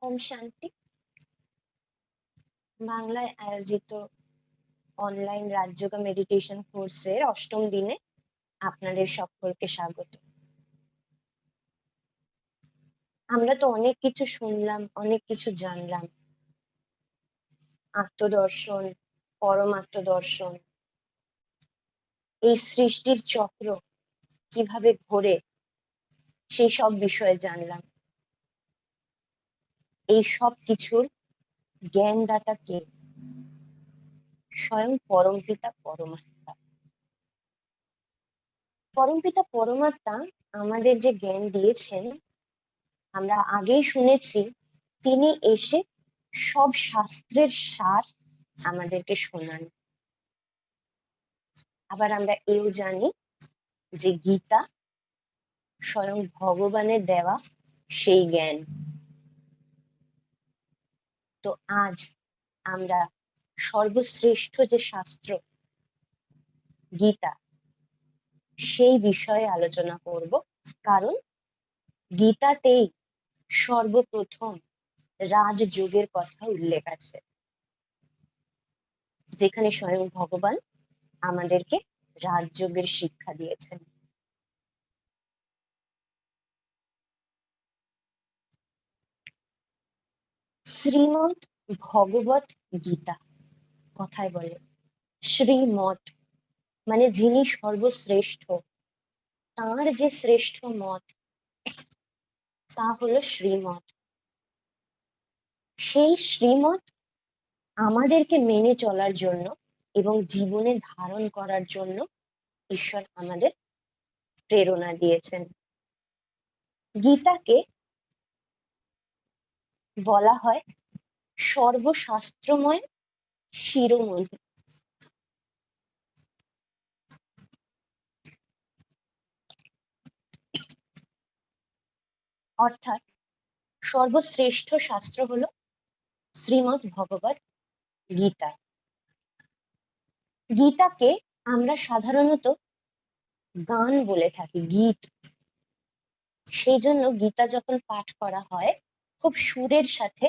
ওম শান্তি। বাংলায় আয়োজিত অনলাইন রাজযোগা মেডিটেশন কোর্সের ৮ম দিনে আপনাদের সকলকে স্বাগত। আমরা তো অনেক কিছু শুনলাম, অনেক কিছু জানলাম। আত্মদর্শন, পরমাত্ম দর্শন, এই সৃষ্টির চক্র কিভাবে ঘোরে সেই সব বিষয়ে জানলাম। এই সব কিছুর জ্ঞানদাতা কে? স্বয়ং পরমপিতা পরমাত্মা। পরমপিতা পরমাত্মা আমাদের যে জ্ঞান দিয়েছেন, আমরা আগেই শুনেছি, তিনি এসে সব শাস্ত্রের সার আমাদেরকে শোনান। আবার আমরা এও জানি যে গীতা স্বয়ং ভগবানের দেওয়া সেই জ্ঞান। তো আজ আমরা সর্বশ্রেষ্ঠ যে শাস্ত্র গীতা, সেই বিষয়ে আলোচনা করব, কারণ গীতাতেই সর্বপ্রথম রাজযোগের কথা উল্লেখ আছে, যেখানে স্বয়ং ভগবান আমাদেরকে রাজযোগের শিক্ষা দিয়েছেন। শ্রীমৎ ভগবত গীতা কথায় বলে শ্রীমৎ মানে যিনি সর্বশ্রেষ্ঠ, তার যে শ্রেষ্ঠ মত তা হলো শ্রীমৎ। সেই শ্রীমৎ আমাদেরকে মেনে চলার জন্য এবং জীবনে ধারণ করার জন্য ঈশ্বর আমাদের প্রেরণা দিয়েছেন। গীতাকে বলা হয় সর্বশাস্ত্রময় শিরোমণি। অর্থাৎ সর্বশ্রেষ্ঠ শাস্ত্র হলো শ্রীমৎ ভগবত গীতা। গীতাকে আমরা সাধারণত গান বলে থাকি, গীত। সেই জন্য গীতা যখন পাঠ করা হয়, খুব সুরের সাথে,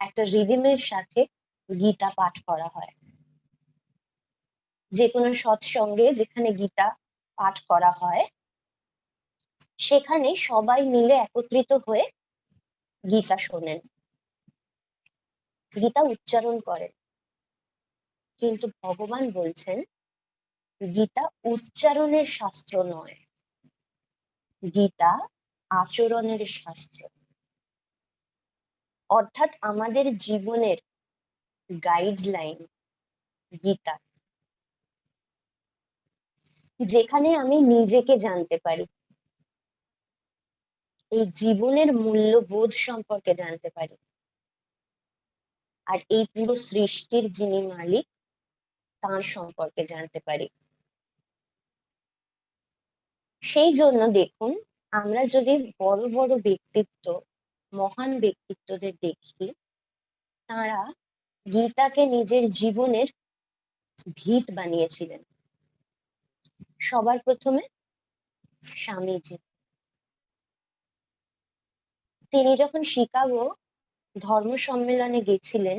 একটা রিদিমের সাথে গীতা পাঠ করা হয়। যে কোনো সৎসঙ্গে যেখানে গীতা পাঠ করা হয়, সেখানে সবাই মিলে একত্রিত হয়ে গীতা শোনেন, গীতা উচ্চারণ করেন। কিন্তু ভগবান বলছেন গীতা উচ্চারণের শাস্ত্র নয়, গীতা আচরণের শাস্ত্র। অর্থাৎ আমাদের জীবনের গাইডলাইন গীতা, যেখানে আমি নিজেকে জানতে পারি, এই জীবনের মূল্যবোধ সম্পর্কে জানতে পারি, আর এই পুরো সৃষ্টির যিনি মালিক তার সম্পর্কে জানতে পারি। সেই জন্য দেখুন, আমরা যদি বড় বড় ব্যক্তিত্ব, মহান ব্যক্তিত্বদের দেখি, তারা গীতাকে নিজের জীবনের ভিত বানিয়েছিলেন। সবার প্রথমে স্বামীজি। তিনি যখন শিকাগো ধর্ম সম্মেলনে গেছিলেন,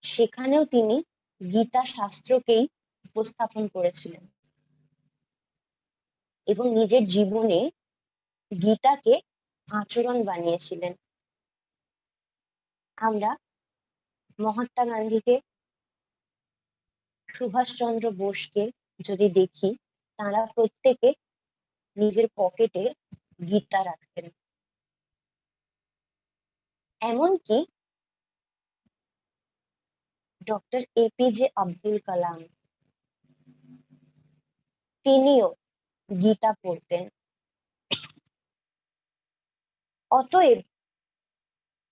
সেখানেও তিনি গীতা শাস্ত্রকেই উপস্থাপন করেছিলেন এবং নিজের জীবনে গীতাকে আচরণ বানিয়েছিলেন। আমরা মহাত্মা গান্ধীকে, সুভাষচন্দ্র বোসকে যদি দেখি, তারা প্রত্যেকে নিজের পকেটে গীতা রাখতেন। এমনকি ডক্টর এপিজে আব্দুল কালাম, তিনিও গীতা পড়তেন। অতএব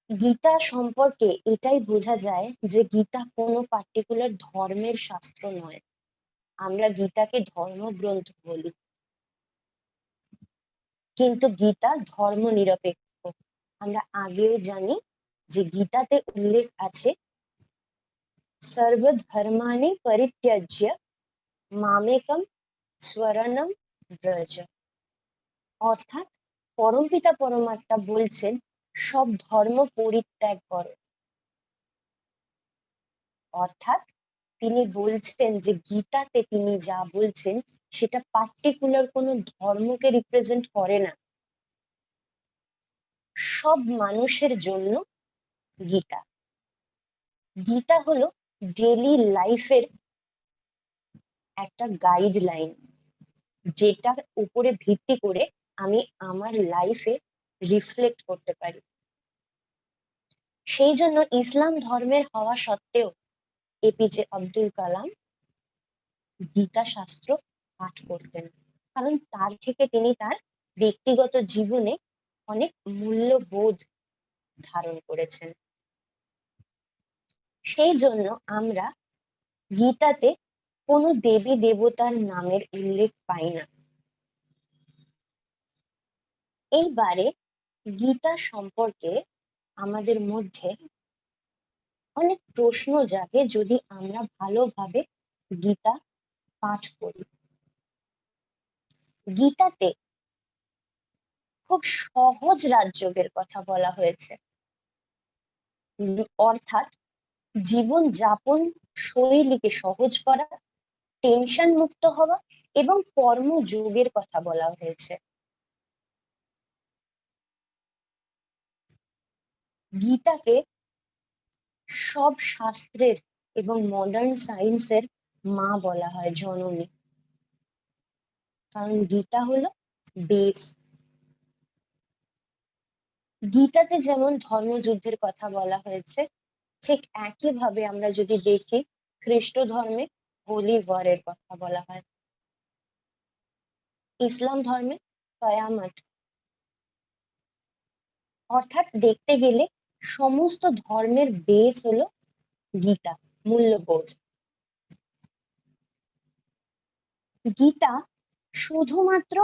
গীতা সম্পর্কে এটাই বোঝা যায় যে গীতা কোনো পার্টিকুলার ধর্মের শাস্ত্র নয়। আমরা গীতাকে ধর্মগ্রন্থ বলি, কিন্তু গীতা ধর্ম নিরপেক্ষ। আমরা আগেও জানি যে গীতাতে উল্লেখ আছে সর্বধর্মাণি পরিত্যাজ্য মামেকম শরণম ব্রজ। অর্থাৎ পরমপিতা পরমাত্মা বলছেন, সব ধর্ম পরিত্যাগ করো। অর্থাৎ তিনি বলছেন যে গীতাতে তিনি যা বলছেন সেটা পার্টিকুলার কোনো ধর্মকে রিপ্রেজেন্ট করে না, সব মানুষের জন্য গীতা। গীতা হলো ডেইলি লাইফের একটা গাইডলাইন, যেটার উপরে ভিত্তি করে আমি আমার লাইফে রিফ্লেক্ট করতে পারি। সেই জন্য ইসলাম ধর্মের হওয়া সত্ত্বেও এপিজে আব্দুল কালাম গীতা শাস্ত্র পাঠ করতেন, কারণ তার থেকে তিনি তার ব্যক্তিগত জীবনে অনেক মূল্যবোধ ধারণ করেছেন। সেই জন্য আমরা গীতাতে কোনো দেবী দেবতার নামের উল্লেখ পাই না। এইবারে গীতা সম্পর্কে আমাদের মধ্যে অনেক প্রশ্ন জাগে যদি আমরা ভালোভাবে গীতা পাঠ করি। গীতাতে খুব সহজ রাজযোগের কথা বলা হয়েছে, অর্থাৎ জীবন যাপন শৈলীকে সহজ করা, টেনশন মুক্ত হওয়া এবং কর্মযোগের কথা বলা হয়েছে। গীতাকে সব শাস্ত্রের এবং মডার্ন সায়েন্সের মা বলা হয়, জননী, কারণ গীতা হলো বেস। গীতাতে যেমন ধর্মযুদ্ধের কথা বলা হয়েছে, ঠিক একইভাবে আমরা যদি দেখি খ্রিস্ট ধর্মে হোলি ওয়ারের কথা বলা হয়, ইসলাম ধর্মে কয়ামত। অর্থাৎ দেখতে গেলে সমস্ত ধর্মের বেস হলো গীতা, মূল্যবোধ। গীতা শুধুমাত্র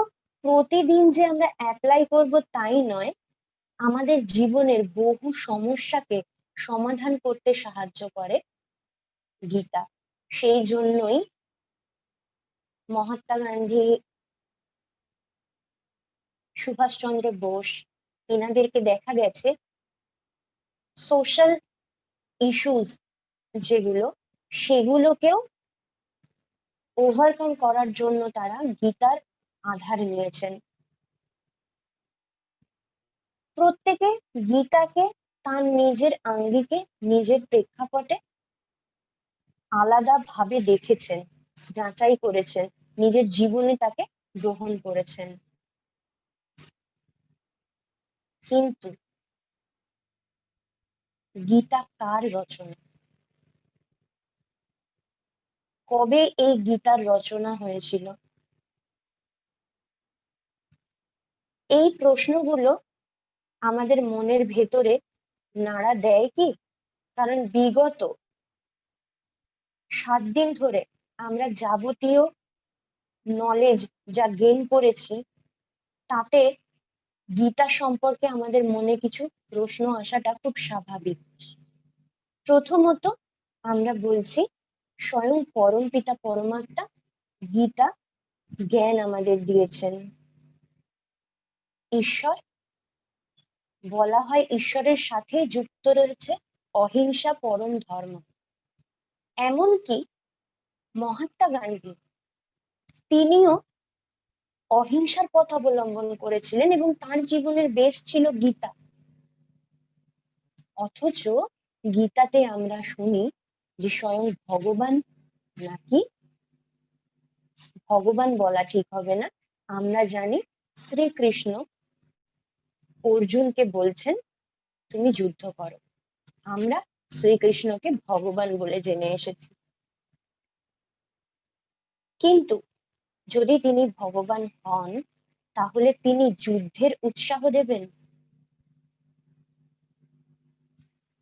প্রতিদিন যে আমরা অ্যাপ্লাই করব তাই নয়, আমাদের জীবনের বহু সমস্যাকে সমাধান করতে সাহায্য করে গীতা। সেই জন্যই মহাত্মা গান্ধী, সুভাষচন্দ্র বোস, এনাদেরকে দেখা গেছে সোশ্যাল ইস্যুস যেগুলো, সেগুলোকেও ওভারকাম করার জন্য তারা গীতার আধার নিয়েছেন। প্রত্যেকে গীতাকে তার নিজের আঙ্গিকে, নিজের প্রেক্ষাপটে আলাদা ভাবে দেখেছেন, যাচাই করেছেন, নিজের জীবনে তাকে গ্রহণ করেছেন। কিন্তু গীতা কার রচনা? কবে এই গীতার রচনা হয়েছিল? এই প্রশ্নগুলো আমাদের মনের ভেতরে নাড়া দেয় কি? কারণ বিগত 7 দিন ধরে আমরা যাবতীয় নলেজ যা গেইন করেছি, তাতে গীতা সম্পর্কে আমাদের মনে কিছু প্রশ্ন আসাটা খুব স্বাভাবিক। প্রথমত আমরা বলছি স্বয়ং পরম পিতা পরমাত্মা গীতা জ্ঞান আমাদের দিয়েছেন। ঈশ্বর, বলা হয় ঈশ্বরের সাথে যুক্ত রয়েছে অহিংসা পরম ধর্ম। এমনকি মহাত্মা গান্ধী, তিনিও অহিংসার পথ অবলম্বন করেছিলেন এবং তার জীবনের বেস ছিল গীতা। অথচ গীতাতে আমরা শুনি যে স্বয়ং ভগবান, নাকি ভগবান বলা ঠিক হবে না, আমরা জানি শ্রীকৃষ্ণ অর্জুনকে বলছেন তুমি যুদ্ধ করো। আমরা শ্রীকৃষ্ণকে ভগবান বলে জেনে এসেছি। কিন্তু যদি তিনি ভগবান হন, তাহলে তিনি যুদ্ধের উৎসাহ দেবেন?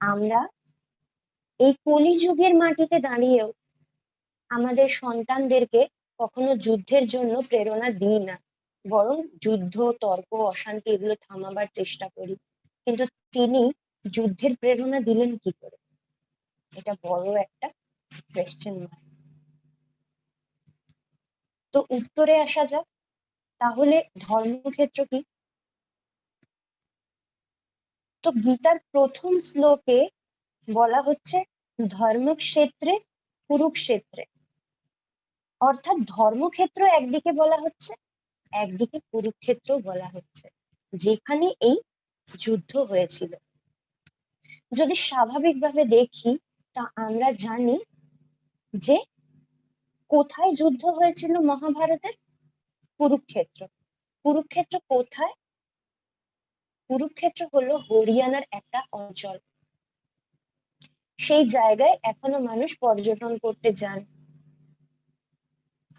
আমরা এই কলিযুগের মাটিতে দাঁড়িয়েও আমাদের সন্তানদেরকে কখনো যুদ্ধের জন্য প্রেরণা দিই না, বরং যুদ্ধ, তর্ক, অশান্তি এগুলো থামাবার চেষ্টা করি। কিন্তু তিনি যুদ্ধের প্রেরণা দিলেন কি করে? এটা বড় একটা কোয়েশ্চেন মার্ক। তো উত্তরে আসা যাক, তাহলে ধর্মক্ষেত্র কি? তো গীতার প্রথম শ্লোকে বলা হচ্ছে ধর্মক্ষেত্রে কুরুক্ষেত্রে, অর্থাৎ ধর্মক্ষেত্র একদিকে বলা হচ্ছে, একদিকে কুরুক্ষেত্র বলা হচ্ছে, যেখানে এই যুদ্ধ হয়েছিল। যদি স্বাভাবিকভাবে দেখি তা আমরা জানি যে কোথায় যুদ্ধ হয়েছিল মহাভারতের? কুরুক্ষেত্র। কুরুক্ষেত্র কোথায়? কুরুক্ষেত্র হলো হরিয়ানার একটা অঞ্চল। সেই জায়গায় এখনো মানুষ পর্যটন করতে যান।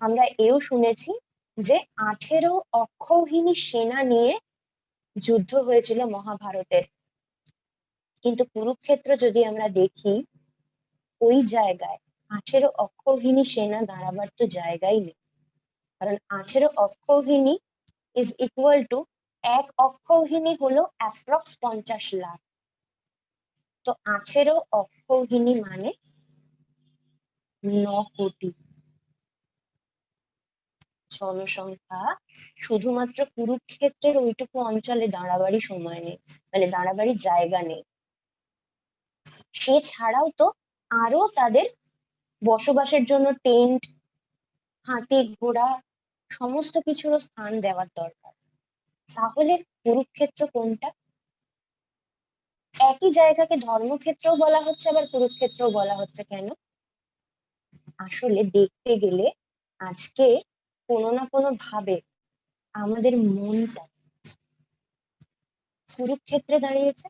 আমরা এও শুনেছি যে 18 অক্ষৌহিণী সেনা নিয়ে যুদ্ধ হয়েছিল মহাভারতের। কিন্তু কুরুক্ষেত্র যদি আমরা দেখি, ওই জায়গায় 18 অক্ষৌহিণী সেনা দাঁড়াবার তো জায়গাই নেই। কারণ 18 অক্ষৌহিণী ইজ ইকুয়াল টু, এক অক্ষৌহিণী হলো অ্যাপ্রক্স 50 লাখ। তো 18 অক্ষৌহিণী মানে 9 কোটি জনসংখ্যা। শুধুমাত্র কুরুক্ষেত্রের ওইটুকু অঞ্চলে দাঁড়াবারই সময় নেই, মানে দাঁড়াবারই জায়গা নেই। সে ছাড়াও তো আরো তাদের বসবাসের জন্য টেন্ট, হাতি ঘোড়া সমস্ত কিছুরও স্থান দেওয়ার দরকার। তাহলে কুরুক্ষেত্র কোনটা? একই জায়গাকে ধর্মক্ষেত্রও বলা হচ্ছে, আবার কুরুক্ষেত্রও বলা হচ্ছে, কেন? আসলে দেখতে গেলে আজকে কোনো না কোনো ভাবে আমাদের মনটা কুরুক্ষেত্রে দাঁড়িয়েছে,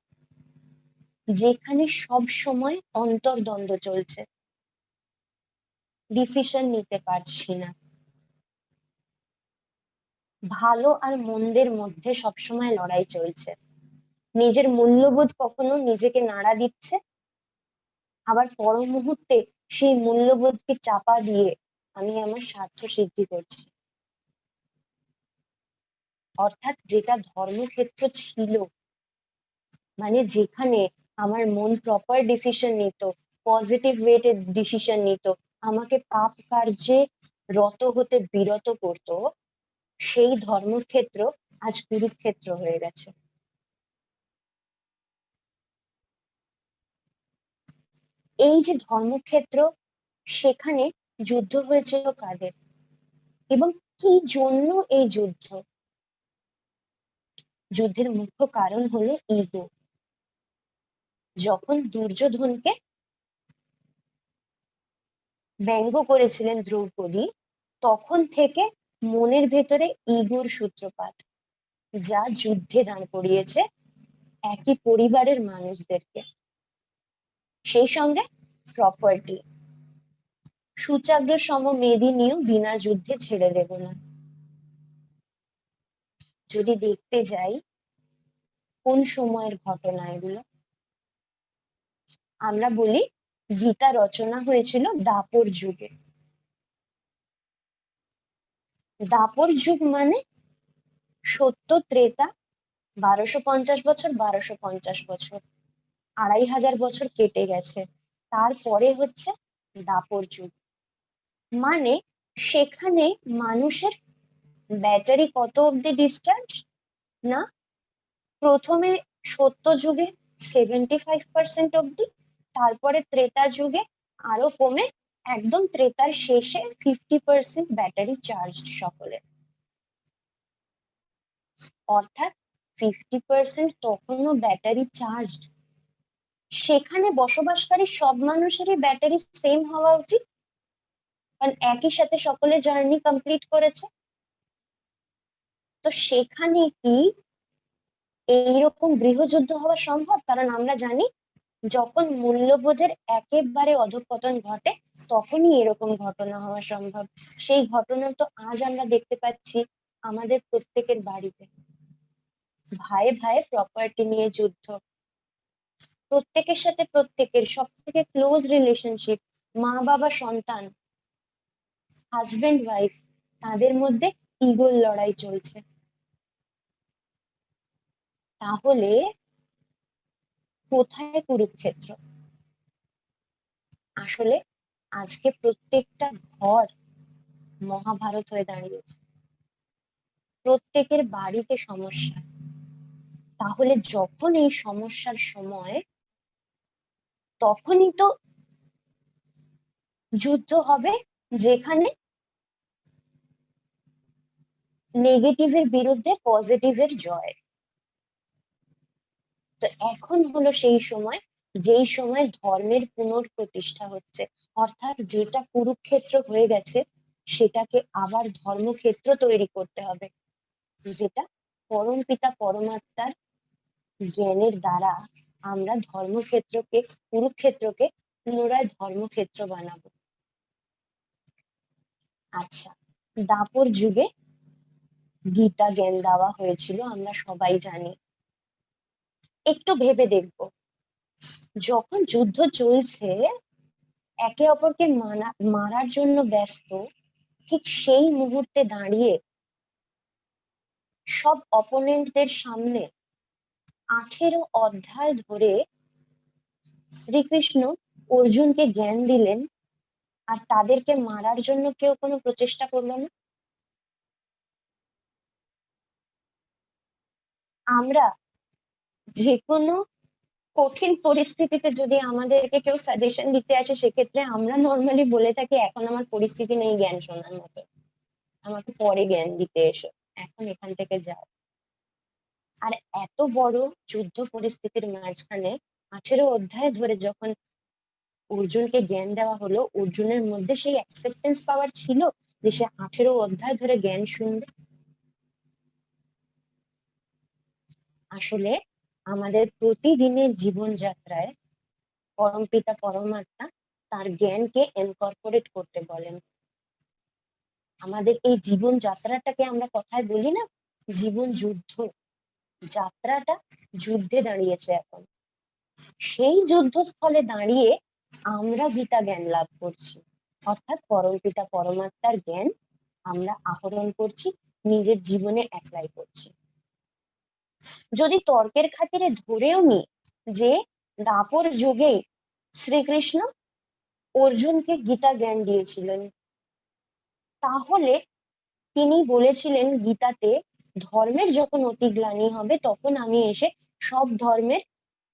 যেখানে সব সময় অন্তর্দ্বন্দ্ব চলছে, ডিসিশন নিতে পারছি না, ভালো আর মন্দের মধ্যে সবসময় লড়াই চলছে, নিজের মূল্যবোধ কখনো নিজেকে নাড়া দিচ্ছে, আবার পর মুহূর্তে সেই মূল্যবোধকে চাপা দিয়ে আমি আমার স্বার্থ সিদ্ধি করছি। অর্থাৎ যেটা ধর্মক্ষেত্র ছিল, মানে যেখানে আমার মন প্রপার ডিসিশন নিত, পজিটিভ ওয়েতে ডিসিশন নিত, আমাকে পাপ কার্যে রত হতে বিরত করত, সেই ধর্মক্ষেত্র আজ কুরুক্ষেত্র হয়ে গেছে। এই যে ধর্মক্ষেত্র, সেখানে যুদ্ধ হয়েছিল কাদের এবং কি জন্য এই যুদ্ধ? যুদ্ধের মুখ্য কারণ হলো ইগো। যখন দুর্যোধনকে ব্যঙ্গ করেছিলেন দ্রৌপদী, তখন থেকে মনের ভেতরে ইগোর সূত্রপাত, যা যুদ্ধে দাঁড় করিয়েছে একই পরিবারের মানুষদেরকে। সেই সঙ্গে প্রপার্টি, সূচাগ্র সম মেদিনীও বিনা যুদ্ধে ছেড়ে দেব না। যদি দেখতে যাই কোন সময়ের ঘটনা এগুলো, আমরা বলি গীতা রচনা হয়েছিল দাপর যুগে। দাপর যুগ মানে সত্য ত্রেতা, 1250 বছর, 1250 বছর, 2500 বছর কেটে গেছে। তারপরে হচ্ছে দাপর যুগ। মানে সেখানে মানুষের ব্যাটারি কত অব্দি ডিসচার্জ না, প্রথমে সত্য যুগে 75% অব্দি, তারপরে ত্রেতা যুগে আরো কমে একদম ত্রেতার শেষে 50% ব্যাটারি চার্জ সকলে। অর্থাৎ 50% তখনও ব্যাটারি চার্জ। সেখানে বসবাসকারী সব মানুষেরই ব্যাটারি সেম হওয়া উচিত, কারণ একই সাথে সকলে জার্নি কমপ্লিট করেছে। তো সেখানে কি এইরকম গৃহযুদ্ধ হওয়া সম্ভব? কারণ আমরা জানি যখন মূল্যবোধের একেবারে অধঃপতন ঘটে, তখনই এরকম ঘটনা হওয়া সম্ভব। সেই ঘটনা তো আজ আমরা দেখতে পাচ্ছি আমাদের প্রত্যেকের বাড়িতে। ভাইয়ে ভাইয়ে প্রপার্টি নিয়ে যুদ্ধ, প্রত্যেকের সাথে প্রত্যেকের সব থেকে ক্লোজ রিলেশনশিপ, মা বাবা সন্তান, হাজবেন্ড ওয়াইফ, তাদের মধ্যে ইগোর লড়াই চলছে। তাহলে কোথায় কুরুক্ষেত্র? আসলে আজকে প্রত্যেকটা ঘর মহাভারত হয়ে দাঁড়িয়েছে, প্রত্যেকের বাড়িতে সমস্যা। তাহলে যখন এই সমস্যার সময়, তখনই তো যুদ্ধ হবে যেখানে নেগেটিভের বিরুদ্ধে পজিটিভের জয়। তো এখন হলো সেই সময়, যেই সময় ধর্মের পুনঃপ্রতিষ্ঠা হচ্ছে, অর্থাৎ যেটা কুরুক্ষেত্র হয়ে গেছে সেটাকে আবার ধর্মক্ষেত্র তৈরি করতে হবে, যেটা পরমপিতা পরমাত্মার জ্ঞানের দ্বারা আমরা ধর্মক্ষেত্রকে, কুরুক্ষেত্রকে পুনরায় ধর্মক্ষেত্র বানাবো। আচ্ছা, দাপর যুগে গীতা জ্ঞান দেওয়া হয়েছিল, আমরা সবাই জানি। একটু ভেবে দেখবো, যখন যুদ্ধ চলছে, একে অপরকে মারার জন্য ব্যস্ত, ঠিক সেই মুহূর্তে দাঁড়িয়ে সব অপোনেন্টদের সামনে 18 অধ্যায় ধরে শ্রীকৃষ্ণ অর্জুনকে জ্ঞান দিলেন, আর তাদেরকে মারার জন্য কেউ কোনো প্রচেষ্টা করলো না। আমরা যে কোনো কঠিন পরিস্থিতিতে যদি আমাদেরকে কেউ সাজেশন দিতে আসে, সেক্ষেত্রে আমরা নর্মালি বলে থাকি, এখন আমার পরিস্থিতি নেই জ্ঞান শোনার মতো, আমাকে পরে জ্ঞান দিতে এসো, এখন এখান থেকে যাও। আর এত বড় যুদ্ধ পরিস্থিতির মাঝখানে 18 অধ্যায় ধরে যখন অর্জুনকে জ্ঞান দেওয়া হলো, অর্জুনের মধ্যে সেই অ্যাকসেপ্টেন্স পাওয়ার ছিল যে সে 18 অধ্যায় ধরে জ্ঞান শুনবে? আসলে আমাদের প্রতিদিনের জীবনযাত্রায় পরমপিতা পরমাত্মা তার জ্ঞানকে এনকর্পোরেট করতে বলেন। আমাদের এই জীবন যাত্রাটাকে আমরা কথায় বলি না, জীবন যুদ্ধ, যাত্রাটা যুদ্ধে দাঁড়িয়েছে এখন। সেই যুদ্ধস্থলে দাঁড়িয়ে আমরা গীতা জ্ঞান লাভ করছি, অর্থাৎ পরমপিতা পরমাত্মার জ্ঞান আমরা আহরণ করছি, নিজের জীবনে অ্যাপ্লাই করছি। যদি তর্কের খাতিরে ধরেও নি যে দাপর যুগে শ্রীকৃষ্ণ অর্জুনকে গীতা জ্ঞান দিয়েছিলেন, তাহলে তিনি বলেছিলেন গীতাতে, ধর্মের যখন অতিগ্লানি হবে তখন আমি এসে সব ধর্মের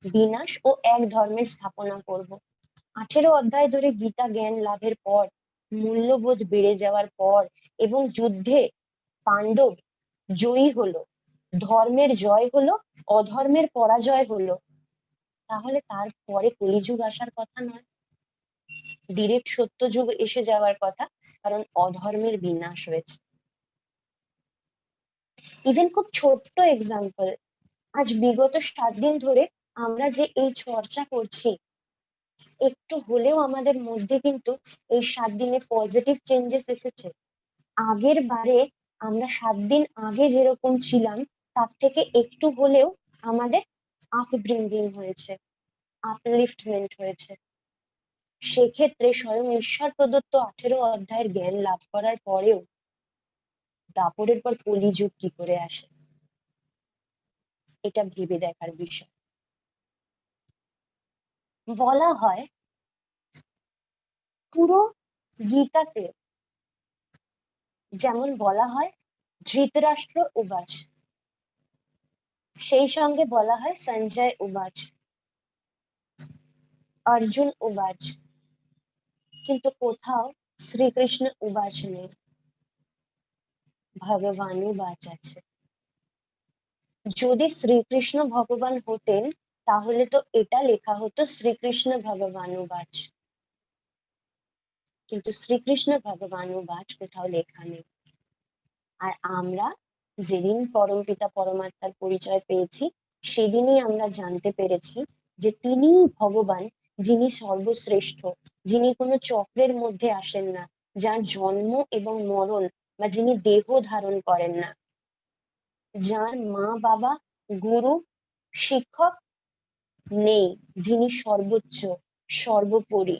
বিনাশ ও এক ধর্মের স্থাপনা করব। 18 অধ্যায় ধরে গীতা জ্ঞান লাভের পর, মূল্যবোধ বেড়ে যাওয়ার পর এবং যুদ্ধে পাণ্ডব জয়ী হলো, ধর্মের জয় হলো, অধর্মের পরাজয় হলো, তাহলে তারপরে কলিযুগ আসার কথা নয়, ডিরেক্ট সত্য যুগ এসে যাওয়ার কথা, কারণ অধর্মের বিনাশ হয়েছে। ইভেন খুব ছোট্ট এক্সাম্পল, আজ বিগত 7 দিন ধরে আমরা যে এই চর্চা করছি, একটু হলেও আমাদের মধ্যে কিন্তু এই 7 দিনে পজিটিভ চেঞ্জেস এসেছে। আগের বারে আমরা 7 দিন আগে যেরকম ছিলাম, তার থেকে একটু হলেও আমাদের আপব্রিঙ্গিং হয়েছে, আপলিফটমেন্ট হয়েছে। সেক্ষেত্রে স্বয়ং ঈশ্বর প্রদত্ত 18 অধ্যায়ের জ্ঞান লাভ করার পরেও দাপরের পর কলিযুগ কি করে আসে, এটা ভেবে দেখার বিষয়। বলা হয় পুরো গীতাতে, যেমন বলা হয় ধৃতরাষ্ট্র উবাচ, সেই সঙ্গে বলা হয় সঞ্জয় উবাচ, অর্জুন উবাচ, কিন্তু কোথাও শ্রীকৃষ্ণ উবাচ নেই, ভগবান উবাচ আছে। যদি শ্রীকৃষ্ণ ভগবান হতেন তাহলে তো এটা লেখা হতো শ্রীকৃষ্ণ ভগবান উবাচ, কিন্তু শ্রীকৃষ্ণ ভগবান উবাচ কোথাও লেখা নেই। আর আমরা যেদিন পরমপিতা পরমাত্মার পরিচয় পেয়েছি, সেদিনই আমরা জানতে পেরেছি যে তিনি ভগবান, যিনি সর্বশ্রেষ্ঠ, যিনি কোনো চক্রের মধ্যে আসেন না, যার জন্ম এবং মরণ, বা যিনি দেহ ধারণ করেন না, যার মা বাবা গুরু শিক্ষক নেই, যিনি সর্বোচ্চ সর্বোপরি।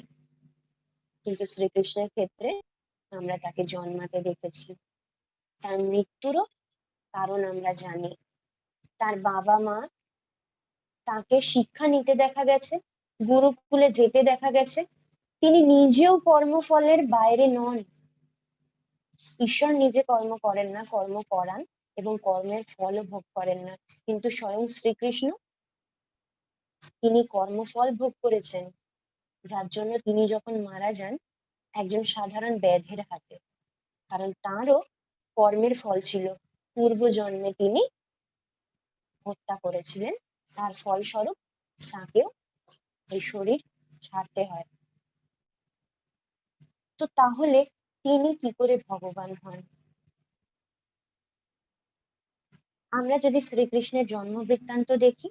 কিন্তু শ্রীকৃষ্ণের ক্ষেত্রে আমরা তাকে জন্মাতে দেখেছি, তার মৃত্যুরও কারণ আমরা জানি। তার বাবা মা তাকে শিক্ষা নিতে দেখা গেছে, গুরুকুলে যেতে দেখা গেছে, তিনি নিজেও কর্মফলের বাইরে নন। ঈশ্বর নিজে কর্ম করেন না, কর্ম করান, এবং কর্মের ফলও ভোগ করেন না। কিন্তু স্বয়ং শ্রীকৃষ্ণ তিনি কর্মফল ভোগ করেছেন, যার জন্য তিনি যখন মারা যান একজন সাধারণ ব্যাধের হাতে, কারণ তারও কর্মের ফল ছিল, পূর্বজন্মে তিনি হত্যা করেছিলেন, তার ফলস্বরূপ তাকেও এই শরীর ছাড়তে হয়। তো তাহলে তিনি কি করে ভগবান হন? আমরা যদি শ্রীকৃষ্ণের জন্ম বৃত্তান্ত দেখি,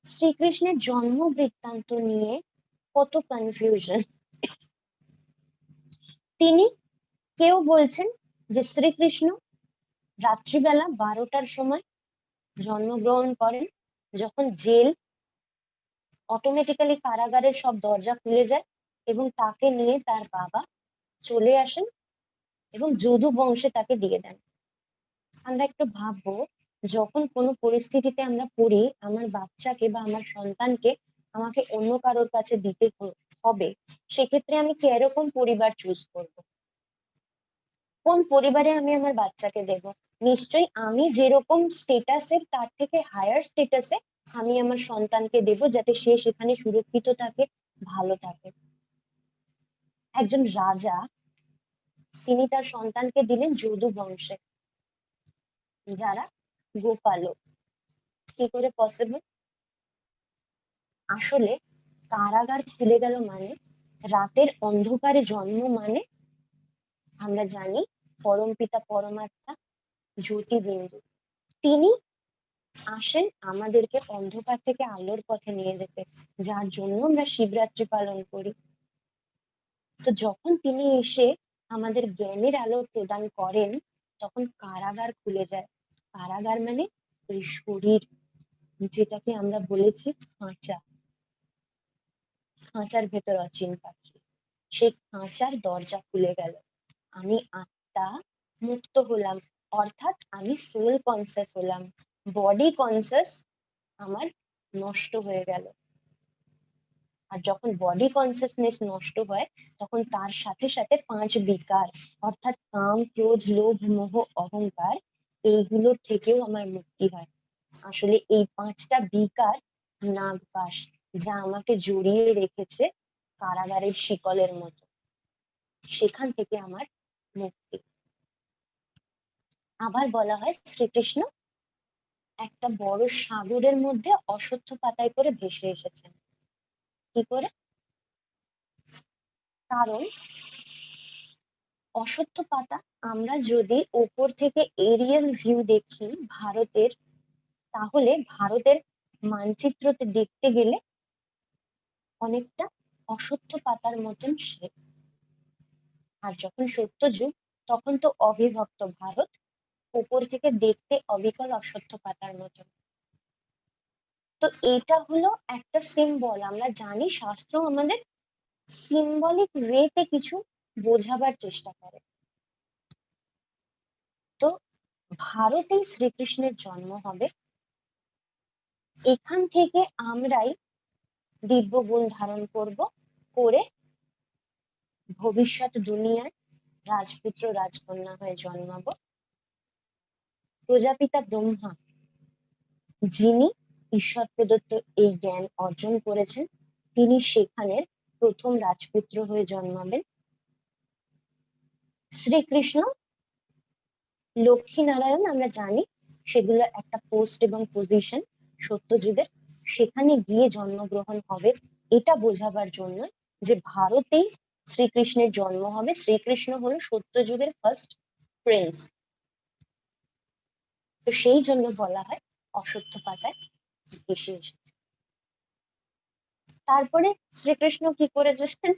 শ্রীকৃষ্ণের জন্ম বৃত্তান্ত নিয়ে কত কনফিউশন। তিনি কেউ বলছেন যে শ্রীকৃষ্ণ রাত্রিবেলা 12টার সময় জন্মগ্রহণ করেন, যখন জেল অটোমেটিক্যালি কারাগারের সব দরজা খুলে যায় এবং তাকে নিয়ে তার বাবা চলে আসেন এবং যদু বংশে তাকে দিয়ে দেন। আমরা একটু ভাববো, যখন কোনো পরিস্থিতিতে আমরা পড়ি, আমার বাচ্চাকে বা আমার সন্তানকে আমাকে অন্য কারোর কাছে দিতে হবে, সেক্ষেত্রে আমি কিরকম পরিবার চুজ করব? কোন পরিবারে আমি আমার বাচ্চাকে দেব? নিশ্চয়ই আমি যেরকম স্টেটাসের তার থেকে হায়ার স্টেটাসে আমি আমার সন্তানকে দেব, যাতে সে সেখানে সুরক্ষিত থাকে, ভালো থাকে। একজন রাজা তিনি তার সন্তানকে দিলেন যদু বংশে, যারা গোপালক। কি করে পসিবল? আসলে কারাগার খুলে গেল মানে, রাতের অন্ধকারে জন্ম মানে, আমরা জানি পরমপিতা পরমাত্মা জ্যোতির্বিন্দু তিনি আসেন আমাদেরকে অন্ধকার থেকে আলোর পথে নিয়ে যেতে, যার জন্য আমরা শিবরাত্রি পালন করি। তো যখন তিনি এসে আমাদের জ্ঞানের আলো প্রদান করেন, তখন কারাগার খুলে যায়। কারাগার মানে ওই শরীর, যেটাকে আমরা বলেছি খাঁচা, খাঁচার ভেতর অচিন পাখি, সেই খাঁচার দরজা খুলে গেল। আমি আত্মা মুক্ত হলাম, অর্থাৎ আমি সোল কনসিয়াস হলাম, বডি কনসিয়াস আমার নষ্ট হয়ে গেল। আর যখন বডি কনসিয়াসনেস নষ্ট হয়, তখন তার সাথে সাথে 5 বিকার, অর্থাৎ কাম, ক্রোধ, লোভ, মোহ, অহংকার, এইগুলোর থেকেও আমার মুক্তি হয়। আসলে এই 5টা বিকার নাগপাশ, যা আমাকে জড়িয়ে রেখেছে কারাগারের শিকলের মতো, সেখান থেকে আমার মুক্তি। আবার বলা হয় শ্রীকৃষ্ণ একটা বড় সাগরের মধ্যে অশ্বত্থ পাতায় করে ভেসে এসেছেন। কি করে? কারণ অশ্বত্থ পাতা আমরা যদি উপর থেকে এরিয়াল ভিউ দেখি ভারতের, তাহলে ভারতের মানচিত্রতে দেখতে গেলে অনেকটা অশ্বত্থ পাতার মতন সে। আর যখন সত্যযুগ, তখন তো অবিভক্ত ভারত, উপর থেকে দেখতে অবিকল অশ্বত্থ পাতার মতন। তো এটা হলো একটা সিম্বল। আমরা জানি শাস্ত্র আমাদের সিম্বলিক ওয়েতে কিছু বোঝাবার চেষ্টা করে। তো ভারতেই শ্রীকৃষ্ণের জন্ম হবে, এখান থেকে আমরাই দিব্য গুণ ধারণ করব, করে ভবিষ্যৎ দুনিয়ায় রাজপুত্র রাজকন্যা হয়ে জন্মাবো। প্রজাপিতা ব্রহ্মা, যিনি ঈশ্বর প্রদত্ত এই জ্ঞান অর্জন করেছেন, তিনি সেখানের প্রথম রাজপুত্র হয়ে জন্মাবেন। শ্রীকৃষ্ণ, লক্ষ্মী নারায়ণ আমরা জানি সেগুলো একটা পোস্ট এবং পজিশন সত্যযুগের, সেখানে গিয়ে জন্মগ্রহণ হবে। এটা বোঝাবার জন্য যে ভারতেই শ্রীকৃষ্ণের জন্ম হবে। শ্রীকৃষ্ণ হলো সত্যযুগের ফার্স্ট প্রিন্স। তো সেই জন্য বলা হয় অশ্বত্থ পাতায় এসে এসেছে। তারপরে শ্রীকৃষ্ণ কি করেছেন?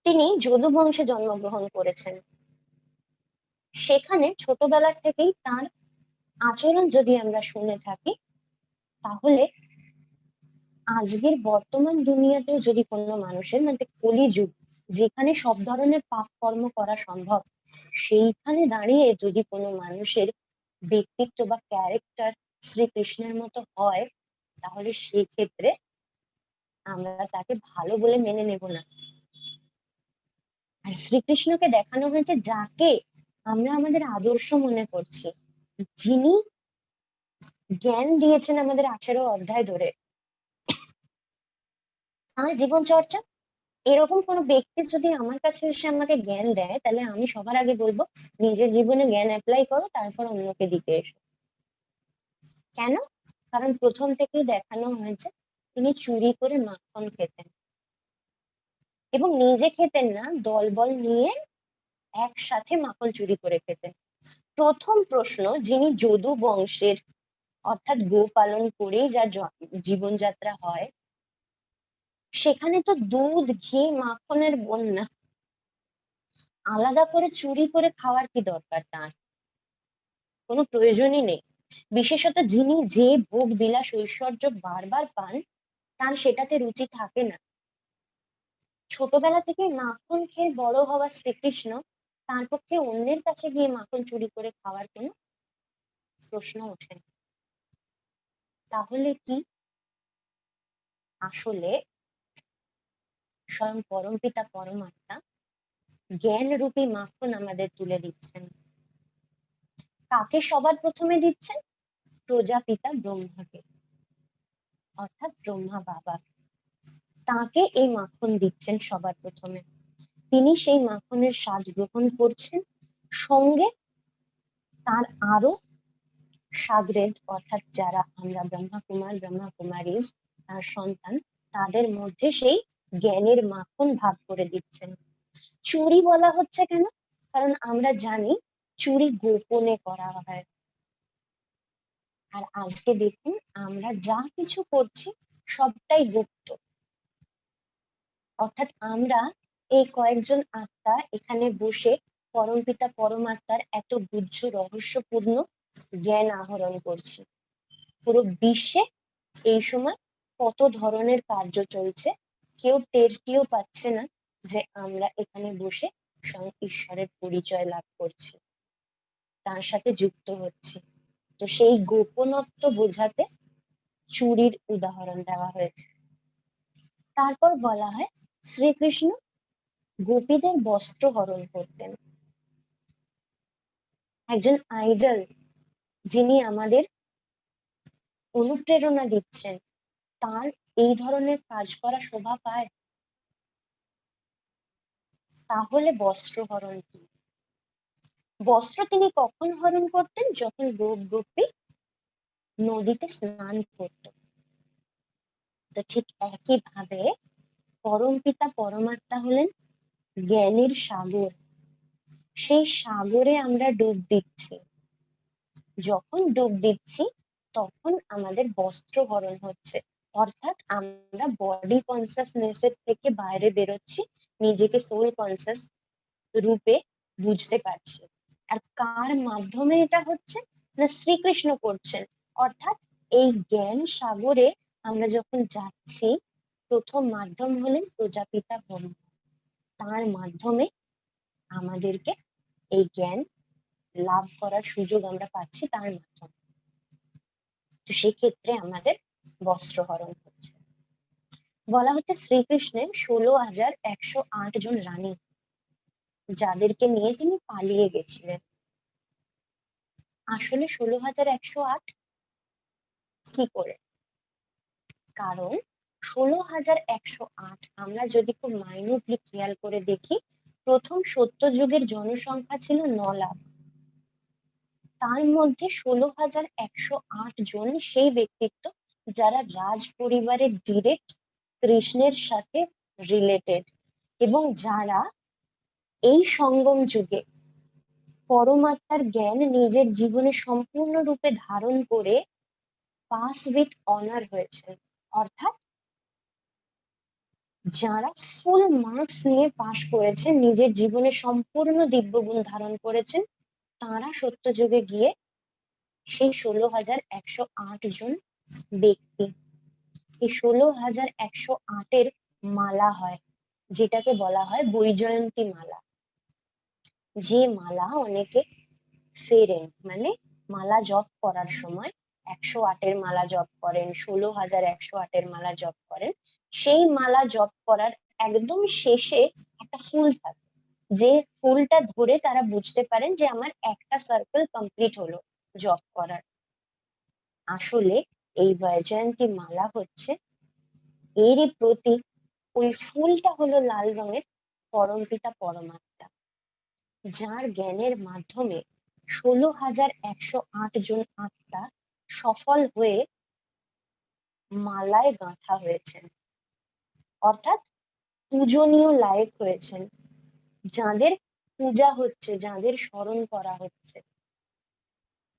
তিনি যদু বংশে জন্মগ্রহণ করেছেন। সেখানে ছোটবেলা থেকেই তার আচরণ যদি আমরা শুনে থাকি, তাহলে আজকের বর্তমান দুনিয়াতেও যদি কোনো মানুষের, মানে কলিযুগ যেখানে সব ধরনের পাপ কর্ম করা সম্ভব, সেইখানে দাঁড়িয়ে যদি কোনো মানুষের ব্যক্তিত্ব বা ক্যারেক্টার শ্রীকৃষ্ণের মতো হয়, তাহলে সেই ক্ষেত্রে আমরা তাকে ভালো বলে মেনে নেব না। আর শ্রীকৃষ্ণকে দেখানো হয়েছে যাকে আমরা আমাদের আদর্শ মনে করছি, যিনি জ্ঞান দিয়েছেন আমাদের 18 অধ্যায় ধরে, আমার জীবন চর্চা, এরকম কোনো ব্যক্তি যদি আমার কাছে এসে আমাকে জ্ঞান দেয়, তাহলে আমি সবার আগে বলবো নিজের জীবনে জ্ঞান অ্যাপ্লাই করো, তারপর অন্যকে দিতে এসো। কেন? কারণ প্রথম থেকেই দেখানো হয়েছে তিনি চুরি করে মাখন খেতেন, এবং নিজে খেতেন না, দলবল নিয়ে একসাথে মাখন চুরি করে খেতেন। প্রথম প্রশ্ন, যিনি যদু বংশের অর্থাৎ গো পালন করেই যা জীবনযাত্রা হয়, সেখানে তো দুধ ঘি মাখনের বন্যা, আলাদা করে চুরি করে খাওয়ার কি দরকার? তার কোনো প্রয়োজনই নেই। বিশেষত যিনি যে ভোগ বিলাস ঐশ্বর্য বারবার পান, তার সেটাতে রুচি থাকে না। ছোটবেলা থেকে মাখন খেয়ে বড় হওয়া শ্রীকৃষ্ণ, তার পক্ষে অন্যের কাছে গিয়ে মাখন চুরি করে খাওয়ার কোনো প্রশ্ন ওঠে না। তাহলে কি আসলে স্বয়ং পরমপিতা পরমাত্মা জ্ঞান রূপী মাখন আমাদের তুলে দিচ্ছেন? কাকে সবার প্রথমে দিচ্ছেন? প্রজাপিতা ব্রহ্মাকে, অর্থাৎ ব্রহ্মা বাবা, তাকে এই মাখন দিচ্ছেন সবার প্রথমে। তিনি সেই মাখনের স্বাদ গ্রহণ করছেন, সঙ্গে তার আরো সাগরেদ, অর্থাৎ যারা আমরা ব্রহ্মা কুমার ব্রহ্মা কুমারী তার সন্তান, তাদের মধ্যে সেই জ্ঞানের মাখন ভাগ করে দিচ্ছেন। চুরি বলা হচ্ছে কেন? কারণ আমরা জানি চুরি গোপনে করা হয়। আর আজকে দেখুন আমরা যা কিছু করছি সবটাই গুপ্ত। অর্থাৎ আমরা এই কয়েকজন আত্মা এখানে বসে পরমপিতা পরমাত্মার এত গুহ্য রহস্যপূর্ণ জ্ঞান আহরণ করছি। পুরো বিশ্বে এই সময় কত ধরনের কার্য চলছে, কেউ টেরটিও পাচ্ছে না যে আমরা এখানে বসে স্বয়ং ঈশ্বরের পরিচয় লাভ করছি, তার সাথে যুক্ত হচ্ছি। তো সেই গোপনত্ব বোঝাতে চুরির উদাহরণ দেওয়া হয়েছে। তারপর বলা হয় শ্রীকৃষ্ণ গোপীদের বস্ত্র হরণ করতেন। একজন আইডল, যিনি আমাদের অনুপ্রেরণা দিচ্ছেন, তার এই ধরনের কাজ করা শোভা পায়? তাহলে বস্ত্র হরণ কি? বস্ত্র তিনি কখন হরণ করতেন? যখন গোপ গোপী নদীতে স্নান করত। তো ঠিক একই ভাবে পরমপিতা পরমাত্মা হলেন জ্ঞানের সাগর, সেই সাগরে আমরা ডুব দিচ্ছি। যখন ডুব দিচ্ছি তখন আমাদের বস্ত্র হরণ হচ্ছে, অর্থাৎ আমরা বডি কনসাসনেস এর থেকে বাইরে বেরোচ্ছি, নিজেকে সোল কনসাস রূপে বুঝতে পারছি। আর কার মাধ্যমে এটা হচ্ছে? না শ্রীকৃষ্ণ করছেন। অর্থাৎ এই জ্ঞান সাগরে আমরা যখন যাচ্ছি, প্রথম মাধ্যম হলেন প্রজাপিতা ব্রহ্মা, তার মাধ্যমে আমাদেরকে এই জ্ঞান লাভ করার সুযোগ আমরা পাচ্ছি তার মাধ্যমে। তো সেক্ষেত্রে আমাদের বস্ত্র হরণ হচ্ছে। বলা হচ্ছে শ্রীকৃষ্ণের 16,108 জন রানী, যাদেরকে নিয়ে তিনি পালিয়ে গেছিলেন। আসলে 16,108 কি করে? কারণ 16,108 আমরা যদি খুব মাইনুটলি খেয়াল করে দেখি, প্রথম সত্যযুগের জনসংখ্যা ছিল 9 লাখ। তার মধ্যে 16,108 জন সেই ব্যক্তিত্ব যারা রাজ পরিবারের ডিরেক্ট কৃষ্ণের সাথে রিলেটেড, এবং যারা এই সঙ্গম যুগে পরমাত্মার জ্ঞান নিজের জীবনে সম্পূর্ণরূপে ধারণ করে পাস উইথ অনার হয়েছে। অর্থাৎ যারা ফুল মার্কস নিয়ে পাশ করেছেন, নিজের জীবনে সম্পূর্ণ দিব্যগুণ ধারণ করেছেন, তারা সত্যযুগে গিয়ে সেই 16,108 জন ব্যক্তি, এই 16,108-এর মালা হয়, যেটাকে বলা হয় বৈজয়ন্তী মালা। যে মালা অনেকে ফেরেন, মানে মালা জপ করার সময় 108-এর মালা জপ করেন, 16,108-এর মালা জপ করেন। সেই মালা জপ করার একদম শেষে একটা ফুল থাকে, যে ফুলটা ধরে তারা বুঝতে পারেন যে আমার একটা সার্কেল কমপ্লিট হলো জপ করার। আসলে এই বৈজয়ন্তী মালা হচ্ছে এরই প্রতীক। ওই ফুলটা হলো লাল রঙের পরমপিতা পরমাত্মা, যার জ্ঞানের মাধ্যমে 16,108 জন আত্মা সফল হয়ে মালায় গাঁথা হয়েছেন, অর্থাৎ পূজনীয় লায়ক হয়েছেন, যাদের পূজা হচ্ছে, যাদের স্মরণ করা হচ্ছে,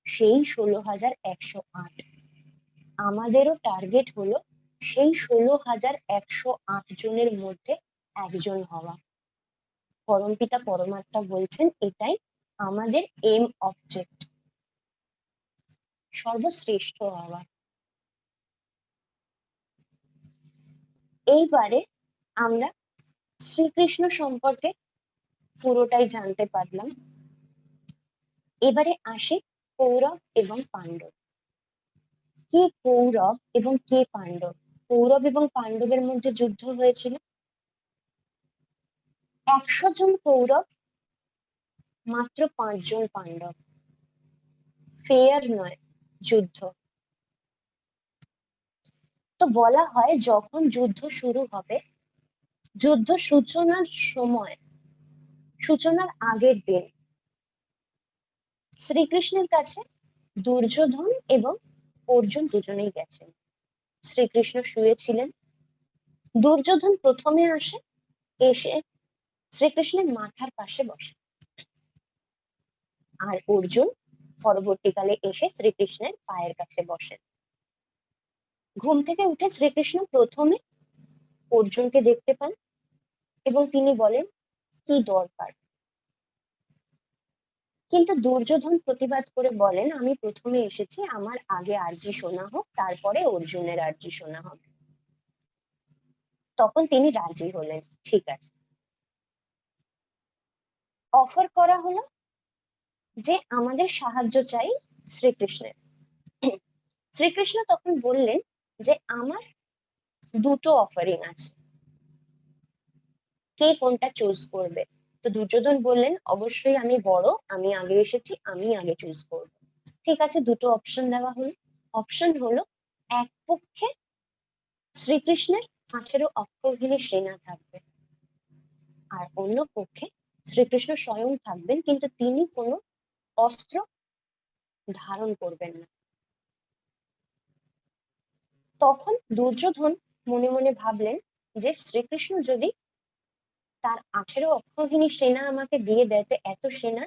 সেই 16,108। আমাদেরও টার্গেট হলো সেই 16,108 জনের মধ্যে একজন হওয়া। পরমপিতা পরমাত্মা বলছেন এটাই আমাদের এম অবজেক্ট, সর্বশ্রেষ্ঠ হওয়া। এইবারে আমরা শ্রীকৃষ্ণ সম্পর্কে পুরোটাই জানতে পারলাম। এবারে আসি কৌরব এবং পাণ্ডব। কে কৌরব এবং কে পাণ্ডব? কৌরব এবং পাণ্ডবের মধ্যে যুদ্ধ হয়েছিল। 100 জন কৌরব, মাত্র 5 জন পাণ্ডব। ফেয়ার নয় যুদ্ধ। তো বলা হয় যখন যুদ্ধ শুরু হবে, যুদ্ধ সূচনার সময়, সূচনার আগের দিন শ্রীকৃষ্ণের কাছে দুর্যোধন এবং অর্জুন দুজনেই গেছেন। শ্রীকৃষ্ণ শুয়েছিলেন, দুর্যোধন প্রথমে আসে, এসে শ্রীকৃষ্ণের মাথার পাশে বসে, আর অর্জুন পরবর্তীকালে এসে শ্রীকৃষ্ণের পায়ের কাছে বসেন। ঘুম থেকে উঠে শ্রীকৃষ্ণ প্রথমে অর্জুনকে দেখতে পান এবং তিনি বলেন কি দরকার। কিন্তু দুর্যোধন প্রতিবাদ করে বলেন আমি প্রথমে এসেছি, আমার আগে আরজি শোনা হোক, তারপরে অর্জুনের আরজি শোনা হবে। তখন তিনি রাজি হলেন, ঠিক আছে। অফার করা হলো যে আমাদের সাহায্য চাই শ্রীকৃষ্ণের। শ্রীকৃষ্ণ তখন বললেন যে আমার দুটো অফারিং আছে, কে কোনটা চুজ করবে? তো দুর্যোধন বললেন অবশ্যই আমি বড়, আমি আগে এসেছি, আমি আগে চুজ করব। ঠিক আছে, দুটো অপশন দেওয়া হলো। অপশন হলো এক পক্ষে শ্রীকৃষ্ণের 18 অক্ষৌহিণী সেনা থাকবে, আর অন্য পক্ষে শ্রীকৃষ্ণ স্বয়ং থাকবেন, কিন্তু তিনি কোনো অস্ত্র ধারণ করবেন না। তখন দুর্যোধন মনে মনে ভাবলেন যে শ্রীকৃষ্ণ যদি তার 18 অক্ষৌহিণী সেনা আমাকে দিয়ে দেয়, তো এত সেনা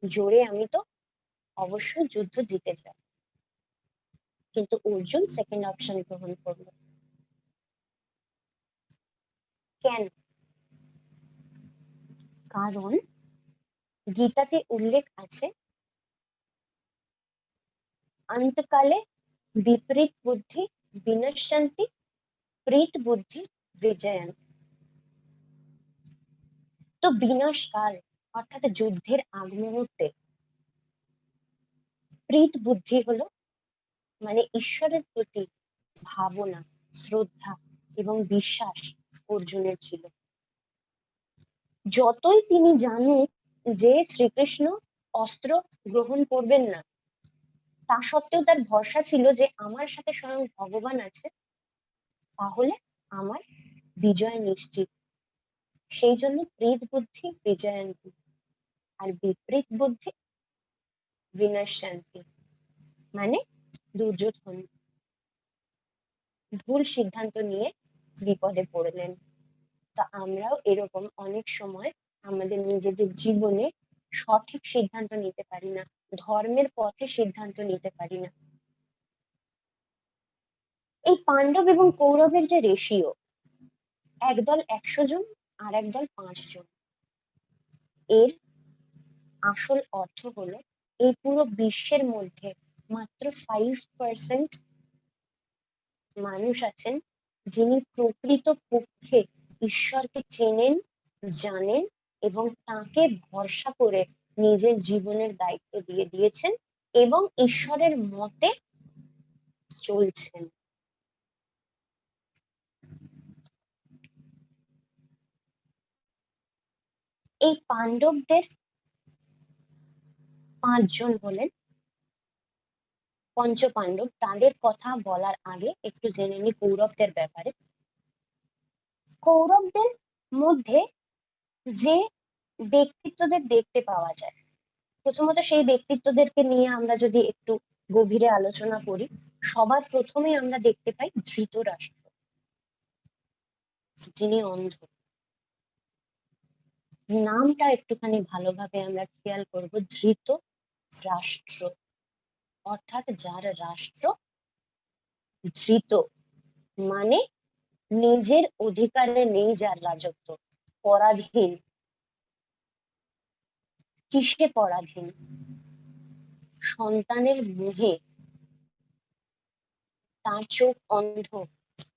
জোরে আমি তো অবশ্যই যুদ্ধ জিতে যায়। কিন্তু অর্জুন সেকেন্ড অপশন গ্রহণ করলো। কেন? কারণ গীতাতে উল্লেখ আছে অন্তকালে বিপরীত বুদ্ধি বিনশ্যন্তি, প্রীত বুদ্ধি বিজয়ন্তি। তো বিনাশকাল অর্থাৎ যুদ্ধের আগ মুহূর্তে প্রীত বুদ্ধি হলো মানে ঈশ্বরের প্রতি ভাবনা, শ্রদ্ধা এবং বিশ্বাস অর্জুনের ছিল। যতই তিনি জানুক যে শ্রীকৃষ্ণ অস্ত্র গ্রহণ করবেন না, তা সত্ত্বেও তার ভরসা ছিল যে আমার সাথে স্বয়ং ভগবান আছে, তাহলে আমার বিজয় নিশ্চিত। সেই জন্য প্রীত বুদ্ধি বিজয়ন্তী, আর বিপরীত বুদ্ধি বিনশ্যন্তি। মানে দুর্যোধন ভুল সিদ্ধান্ত নিয়ে বিপদে পড়লেন। তা আমরাও এরকম অনেক সময় আমাদের নিজেদের জীবনে সঠিক সিদ্ধান্ত নিতে পারি না, ধর্মের পথে সিদ্ধান্ত নিতে পারি না। এই পাণ্ডব এবং কৌরবের যে রেশিও, একদল 100 জন আর একদল 5 জন, এর আসল অর্থ হলো এই পুরো বিশ্বের মধ্যে মাত্র 5% মানুষ আছেন যিনি প্রকৃত পক্ষে ঈশ্বরকে চেনেন, জানেন এবং তাকে ভরসা করে নিজের জীবনের দায়িত্ব দিয়ে দিয়েছেন এবং ঈশ্বরের মতে চলছেন। এই পাণ্ডবদের 5 জন হলেন পঞ্চপাণ্ডব। তাদের কথা বলার আগে একটু জেনে নি কৌরবদের ব্যাপারে। কৌরবদের মধ্যে যে ব্যক্তিত্বদের দেখতে পাওয়া যায়, প্রথমত সেই ব্যক্তিত্বদেরকে নিয়ে আমরা যদি একটু গভীরে আলোচনা করি, সবার প্রথমে আমরা দেখতে পাই ধৃতরাষ্ট্র, যিনি অন্ধ। নামটা একটুখানি ভালোভাবে আমরা খেয়াল করব, ধৃত রাষ্ট্র, অর্থাৎ যার রাষ্ট্র ধৃত, মানে নিজের অধিকারে নেই যার রাজত্ব, পরাধীন। কিসে পরাধীন? সন্তানের মোহে। তার চোখ অন্ধ,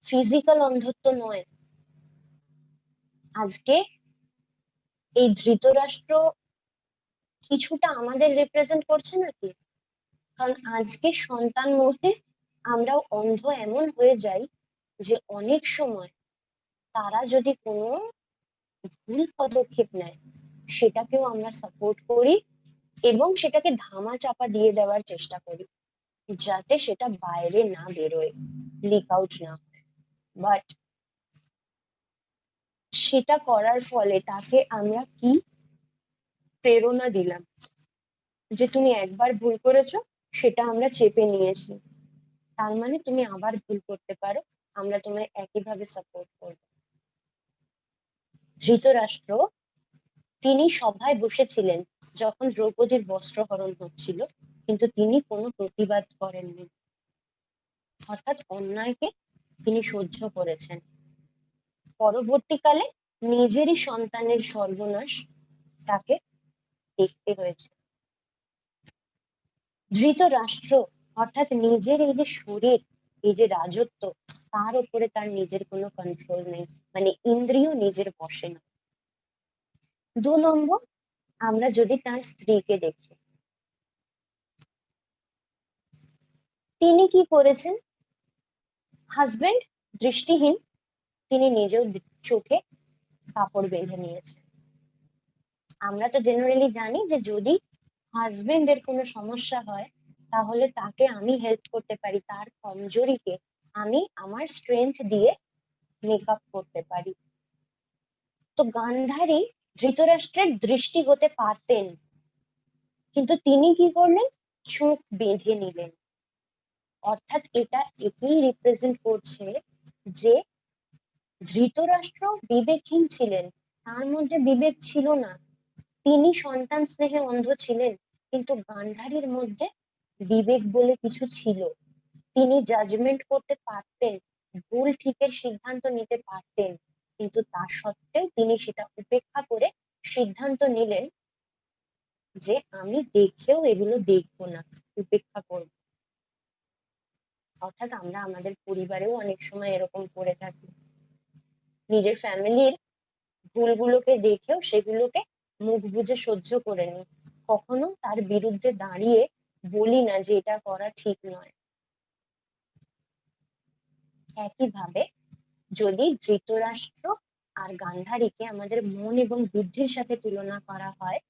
ফিজিক্যাল অন্ধত্ব নয়। আজকে এই ধৃতরাষ্ট্র কিছুটা আমাদের রিপ্রেজেন্ট করছে নাকি? কারণ আজকে সন্তান মোহে আমরাও অন্ধ এমন হয়ে যাই যে অনেক সময় তারা যদি কোনো ভুল পদক্ষেপ নেয় সেটাকেও আমরা সাপোর্ট করি এবং সেটাকে ধামা চাপা দিয়ে দেওয়ার চেষ্টা করি, যাতে সেটা বাইরে না বেরোয়, লিক আউট না হয়। বাট সেটা করার ফলে তাকে আমরা কি প্রেরণা দিলাম? যে তুমি একবার ভুল করেছো, সেটা আমরা চেপে নিয়েছি, তার মানে তুমি আবার ভুল করতে পারো, আমরা তোমায় একইভাবে সাপোর্ট করব। ধৃতরাষ্ট্র তিনি সভায় বসেছিলেন যখন দ্রৌপদীর বস্ত্রহরণ হচ্ছিল, কিন্তু তিনি কোনো প্রতিবাদ করেননি, অর্থাৎ অন্যায়কে তিনি সহ্য করেছেন। পরবর্তীকালে নিজেরই সন্তানের সর্বনাশ তাকে দেখতে হয়েছে। ধৃতরাষ্ট্র অর্থাৎ নিজের এই যে শরীর, এই যে রাজত্ব, তার উপরে তার নিজের কোনো কন্ট্রোল নেই, মানে ইন্দ্রিয় নিজের বশে না। 2 নম্বর, আমরা যদি তার স্ত্রীকে দেখি, তিনি কি করেছেন? হাজবেন্ড দৃষ্টিহীন, তিনি নিজেও চোখে কাপড় বেঁধে নিয়েছেন। আমরা তো জেনারেলি জানি যে যদি হাজবেন্ডের কোনো সমস্যা হয় তাহলে তাকে আমি হেল্প করতে পারি, তার কমজোরিকে আমি আমার স্ট্রেংথ দিয়ে মেকআপ করতে পারি। তো গান্ধারী ধৃতরাষ্ট্রের দৃষ্টি হতে পারতেন, কিন্তু তিনি কি করলেন? চোখ বেঁধে নিলেন। অর্থাৎ এটা এটাই রিপ্রেজেন্ট করছে যে ধৃতরাষ্ট্র বিবেকহীন ছিলেন, তার মধ্যে বিবেক ছিল না। তিনি সন্তান স্নেহে অন্ধ ছিলেন, কিন্তু গান্ধারীর মধ্যে বিবেক বলে কিছু ছিল। তিনি জাজমেন্ট করতে পারতেন, ভুল ঠিকের সিদ্ধান্ত নিতে পারতেন, কিন্তু তা সত্ত্বেও তিনি সেটা উপেক্ষা করে সিদ্ধান্ত নিলেন যে আমি দেখেও এগুলো দেখবো না, উপেক্ষা করব। অর্থাৎ আমরা আমাদের পরিবারেও অনেক সময় এরকম করে থাকি, নিজের ফ্যামিলির ভুলগুলোকে দেখেও সেগুলোকে মুখ বুজে সহ্য করে নিই, কখনো তার বিরুদ্ধে দাঁড়িয়ে বলি না যে এটা করা ঠিক নয়। একইভাবে যদি ধৃতরাষ্ট্র আর গান্ধারীকে আমাদের মন এবং বুদ্ধির সাথে তুলনা করা হয়,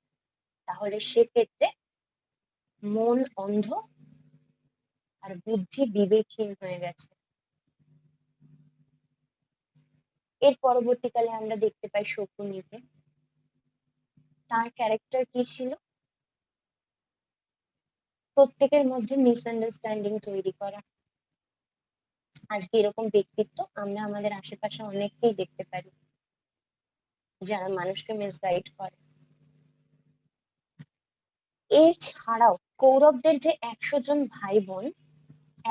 তাহলে সেক্ষেত্রে মন অন্ধ আর বুদ্ধি বিবেকহীন হয়ে গেছে। এর পরবর্তীকালে আমরা দেখতে পাই শকুনিকে। তার ক্যারেক্টার কি ছিল? প্রত্যেকের মধ্যে মিসআন্ডারস্ট্যান্ডিং তৈরি করা। আজকে এরকম ব্যক্তিত্ব আমরা আমাদের আশেপাশে অনেককেই দেখতে পারি, যারা মানুষকে মিসগাইড করে। এর ছাড়াও কৌরবদের যে 100 জন ভাই বোন,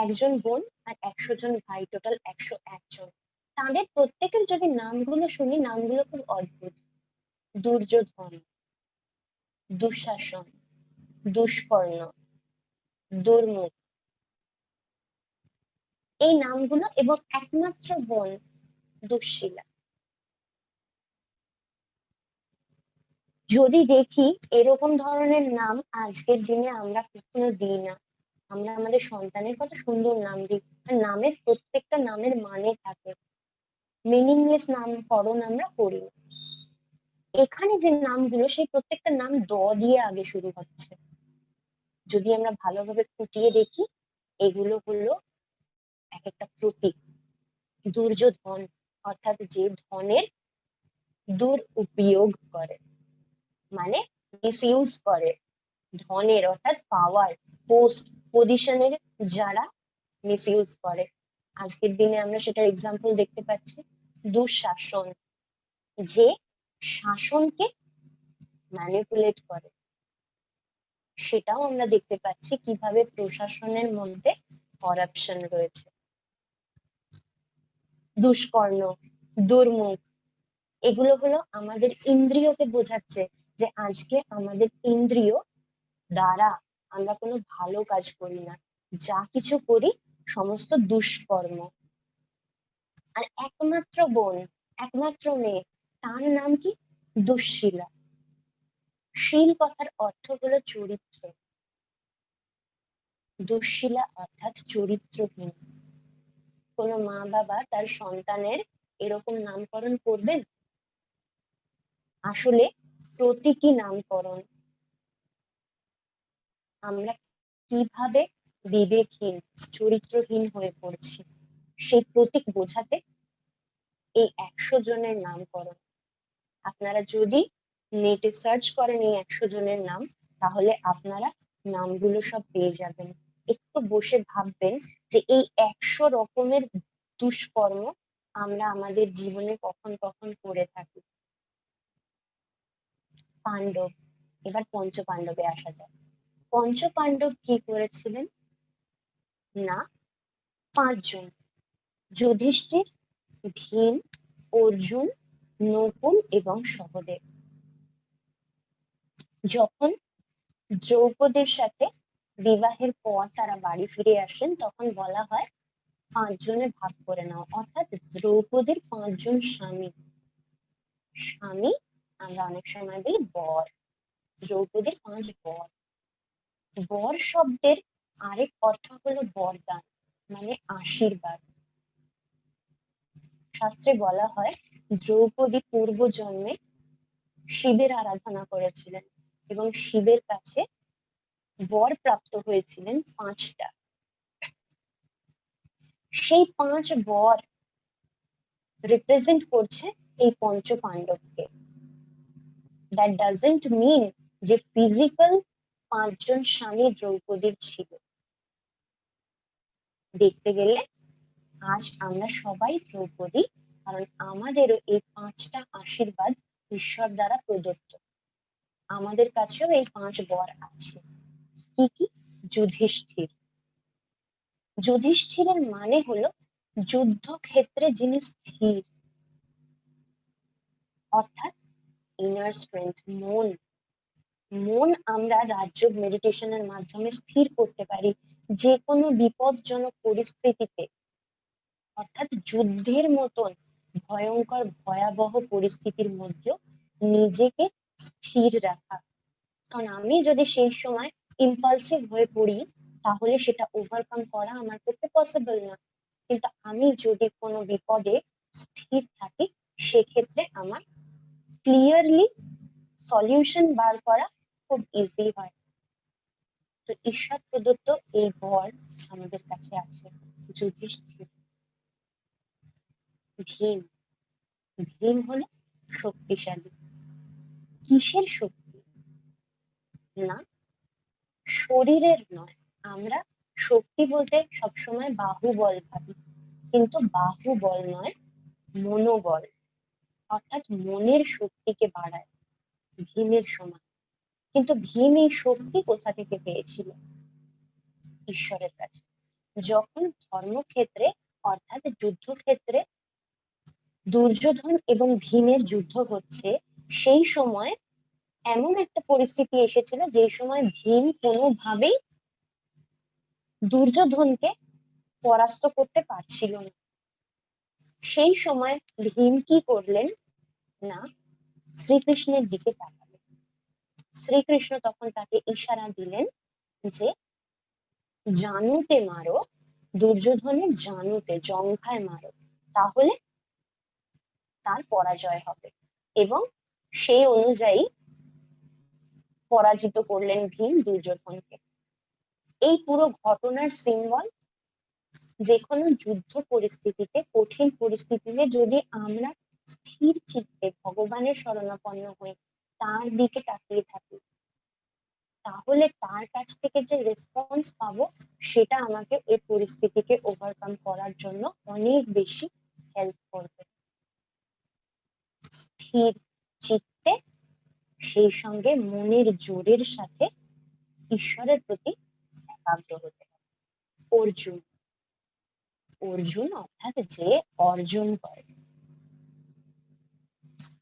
1 জন বোন আর 100 জন ভাই, টোটাল 101 জন, তাদের প্রত্যেকের যদি নামগুলো শুনি, নামগুলো খুব অদ্ভুত। দুর্যোধন, দুঃশাসন, দুষ্কর্ণ, দুর্মুখ, এই নামগুলো, এবং একমাত্র বোন দুঃশীলা। যদি দেখি এরকম ধরনের নাম আজকের দিনে আমরা কখনো দিই না। আমরা আমাদের সন্তানের কত সুন্দর নাম দিই, আর নামের প্রত্যেকটা নামের মানে থাকে, মিনিংলেস নামকরণ আমরা করি না। এখানে যে নামগুলো সেই প্রত্যেকটা নাম দ দিয়ে আগে শুরু হচ্ছে। যদি আমরা ভালোভাবে খুঁটিয়ে দেখি, এগুলো হলো এক একটা প্রতীক। দুর্যোধন অর্থাৎ যে ধনের দুরুপয়োগ করে, মানে মিসইউজ করে, ধনের অর্থাৎ পাওয়ার, পোস্ট, পজিশনের যারা মিসইউজ করে। আজকের দিনে আমরা সেটার এক্সাম্পল দেখতে পাচ্ছি। দুঃশাসন, যে শাসনকে ম্যানিপুলেট করে, সেটাও আমরা দেখতে পাচ্ছি কিভাবে প্রশাসনের মধ্যে করাপশন রয়েছে। দুষ্কর্ণ, দুর্মুখ, এগুলো হলো আমাদের ইন্দ্রিয়কে বোঝাচ্ছে যে আজকে আমাদের ইন্দ্রিয় দ্বারা আমরা কোনো ভালো কাজ করি না, যা কিছু করি সমস্ত দুষ্কর্ম। আর একমাত্র বোন, একমাত্র মেয়ে, তার নাম কি? দুশ্শীলা। শীল কথার অর্থ হলো চরিত্র। দুশ্শীলা অর্থাৎ চরিত্রহীন। কোনো মা বাবা তার সন্তানের এরকম নামকরণ করবেন? আসলে প্রতীকী নামকরণ। আমরা কিভাবে বিবেকহীন, চরিত্রহীন হয়ে পড়ছি, সেই প্রতীক বোঝাতে এই 100 জনের নামকরণ। আপনারা যদি নেটে সার্চ করেন এই 100 জনের নাম, তাহলে আপনারা নামগুলো সব পেয়ে যাবেন। একটু বসে ভাববেন যে এই 100 রকমের দুষ্কর্ম আমরা আমাদের জীবনে কখন কখন করে থাকি। পাণ্ডব, এবার পঞ্চ পাণ্ডবে আসা যায়। পঞ্চ পাণ্ডব কি করেছিলেন? না, 5 জন, যুধিষ্ঠির, ভীম, অর্জুন, নকুল এবং সহদেব। যখন দ্রৌপদীর সাথে বিবাহের পর তারা বাড়ি ফিরে আসেন, তখন বলা হয় 5 জনে ভাগ করে নাও, অর্থাৎ দ্রৌপদীর 5 জন স্বামী। স্বামী আমরা অনেক সময় বলি বর, দ্রৌপদীর 5 বর। বর শব্দের আরেক অর্থ হলো বরদান, মানে আশীর্বাদ। শাস্ত্রে বলা হয় দ্রৌপদী পূর্ব জন্মে শিবের আরাধনা করেছিলেন এবং শিবের কাছে বর প্রাপ্ত হয়েছিলেন 5টা। সেই 5 বর রিপ্রেজেন্ট করছে এই পঞ্চ পাণ্ডবকে। দ্যাট ডাজন্ট মিন যে ফিজিক্যাল 5 জন স্বামী দ্রৌপদীর ছিল। দেখতে গেলে আজ আমরা সবাই দ্রৌপদী, কারণ আমাদেরও এই 5টা আশীর্বাদ ঈশ্বর দ্বারা প্রদত্ত। আমাদের কাছেও এই 5 বর আছে। কি কি? যুধিষ্ঠির। যুধিষ্ঠিরের মানে হলো যুদ্ধক্ষেত্রে যিনি স্থির, অর্থাৎ ইনার স্ট্রেংথ, মন। মন আমরা রাজযোগ মেডিটেশনের মাধ্যমে স্থির করতে পারি যে কোনো বিপদজনক পরিস্থিতিতে, অর্থাৎ যুদ্ধের মতন ভয়ঙ্কর ভয়াবহ পরিস্থিতির মধ্যেও নিজেকে স্থির রাখা। কারণ আমি যদি সেই সময় ইম্পালসিভ হয়ে পড়ি, তাহলে সেটা ওভারকাম করা আমার পক্ষে পসিবল না। কিন্তু আমি যদি কোনো বিপদে স্থির থাকি, সেক্ষেত্রে আমার ক্লিয়ারলি সলিউশন বার করা খুব ইজি হয়। তো ঈশ্বর প্রদত্ত এই বর আমাদের কাছে আছে। যুধিষ্ঠির। ভীম, ভীম হলো শক্তিশালী। কিসের শক্তি? না, শরীরের নয়। আমরা শক্তি বলতে সবসময় বাহুবল ভাবি, কিন্তু বাহুবল নয়, মনোবল, অর্থাৎ মনের শক্তিকে বাড়ায় ভীমের সমান। কিন্তু ভীম এই শক্তি কোথা থেকে পেয়েছিল? ঈশ্বরের কাছে। যখন ধর্মক্ষেত্রে অর্থাৎ যুদ্ধক্ষেত্রে দুর্যোধন এবং ভীমের যুদ্ধ হচ্ছে, সেই সময় এমন একটা পরিস্থিতি এসেছিল যে সময় ভীম কোনোভাবেই দুর্যোধনকে পরাস্ত করতে পারছিল না। সেই সময় ভীম কি করলেন? না, শ্রীকৃষ্ণের দিকে তাকালেন। শ্রীকৃষ্ণ তখন তাকে ইশারা দিলেন যে জানুতে মারো, দুর্যোধনের জানুতে, জঙ্ঘায় মারো, তাহলে তার পরাজয় হবে এবং সেই অনুযায়ী পরাজিত করলেন ভীম দুর্যোধনকে। এই পুরো ঘটনার সিম্বল যে কোনো যুদ্ধ পরিস্থিতিতে, কঠিন পরিস্থিতিতে যদি আমরা স্থির চিত্তে ভগবানের শরণাপন্ন হয়ে তার দিকে তাকিয়ে থাকি, তাহলে তার কাছ থেকে যে রেসপন্স পাবো সেটা আমাকে এই পরিস্থিতিকে ওভারকাম করার জন্য অনেক বেশি হেল্প করবে। স্থির চিত্তে, সেই সঙ্গে মনের জোরের সাথে ঈশ্বরের প্রতি একাগ্র হতে হবে। অর্জুন, অর্জুন অর্থাৎ যে অর্জন করে,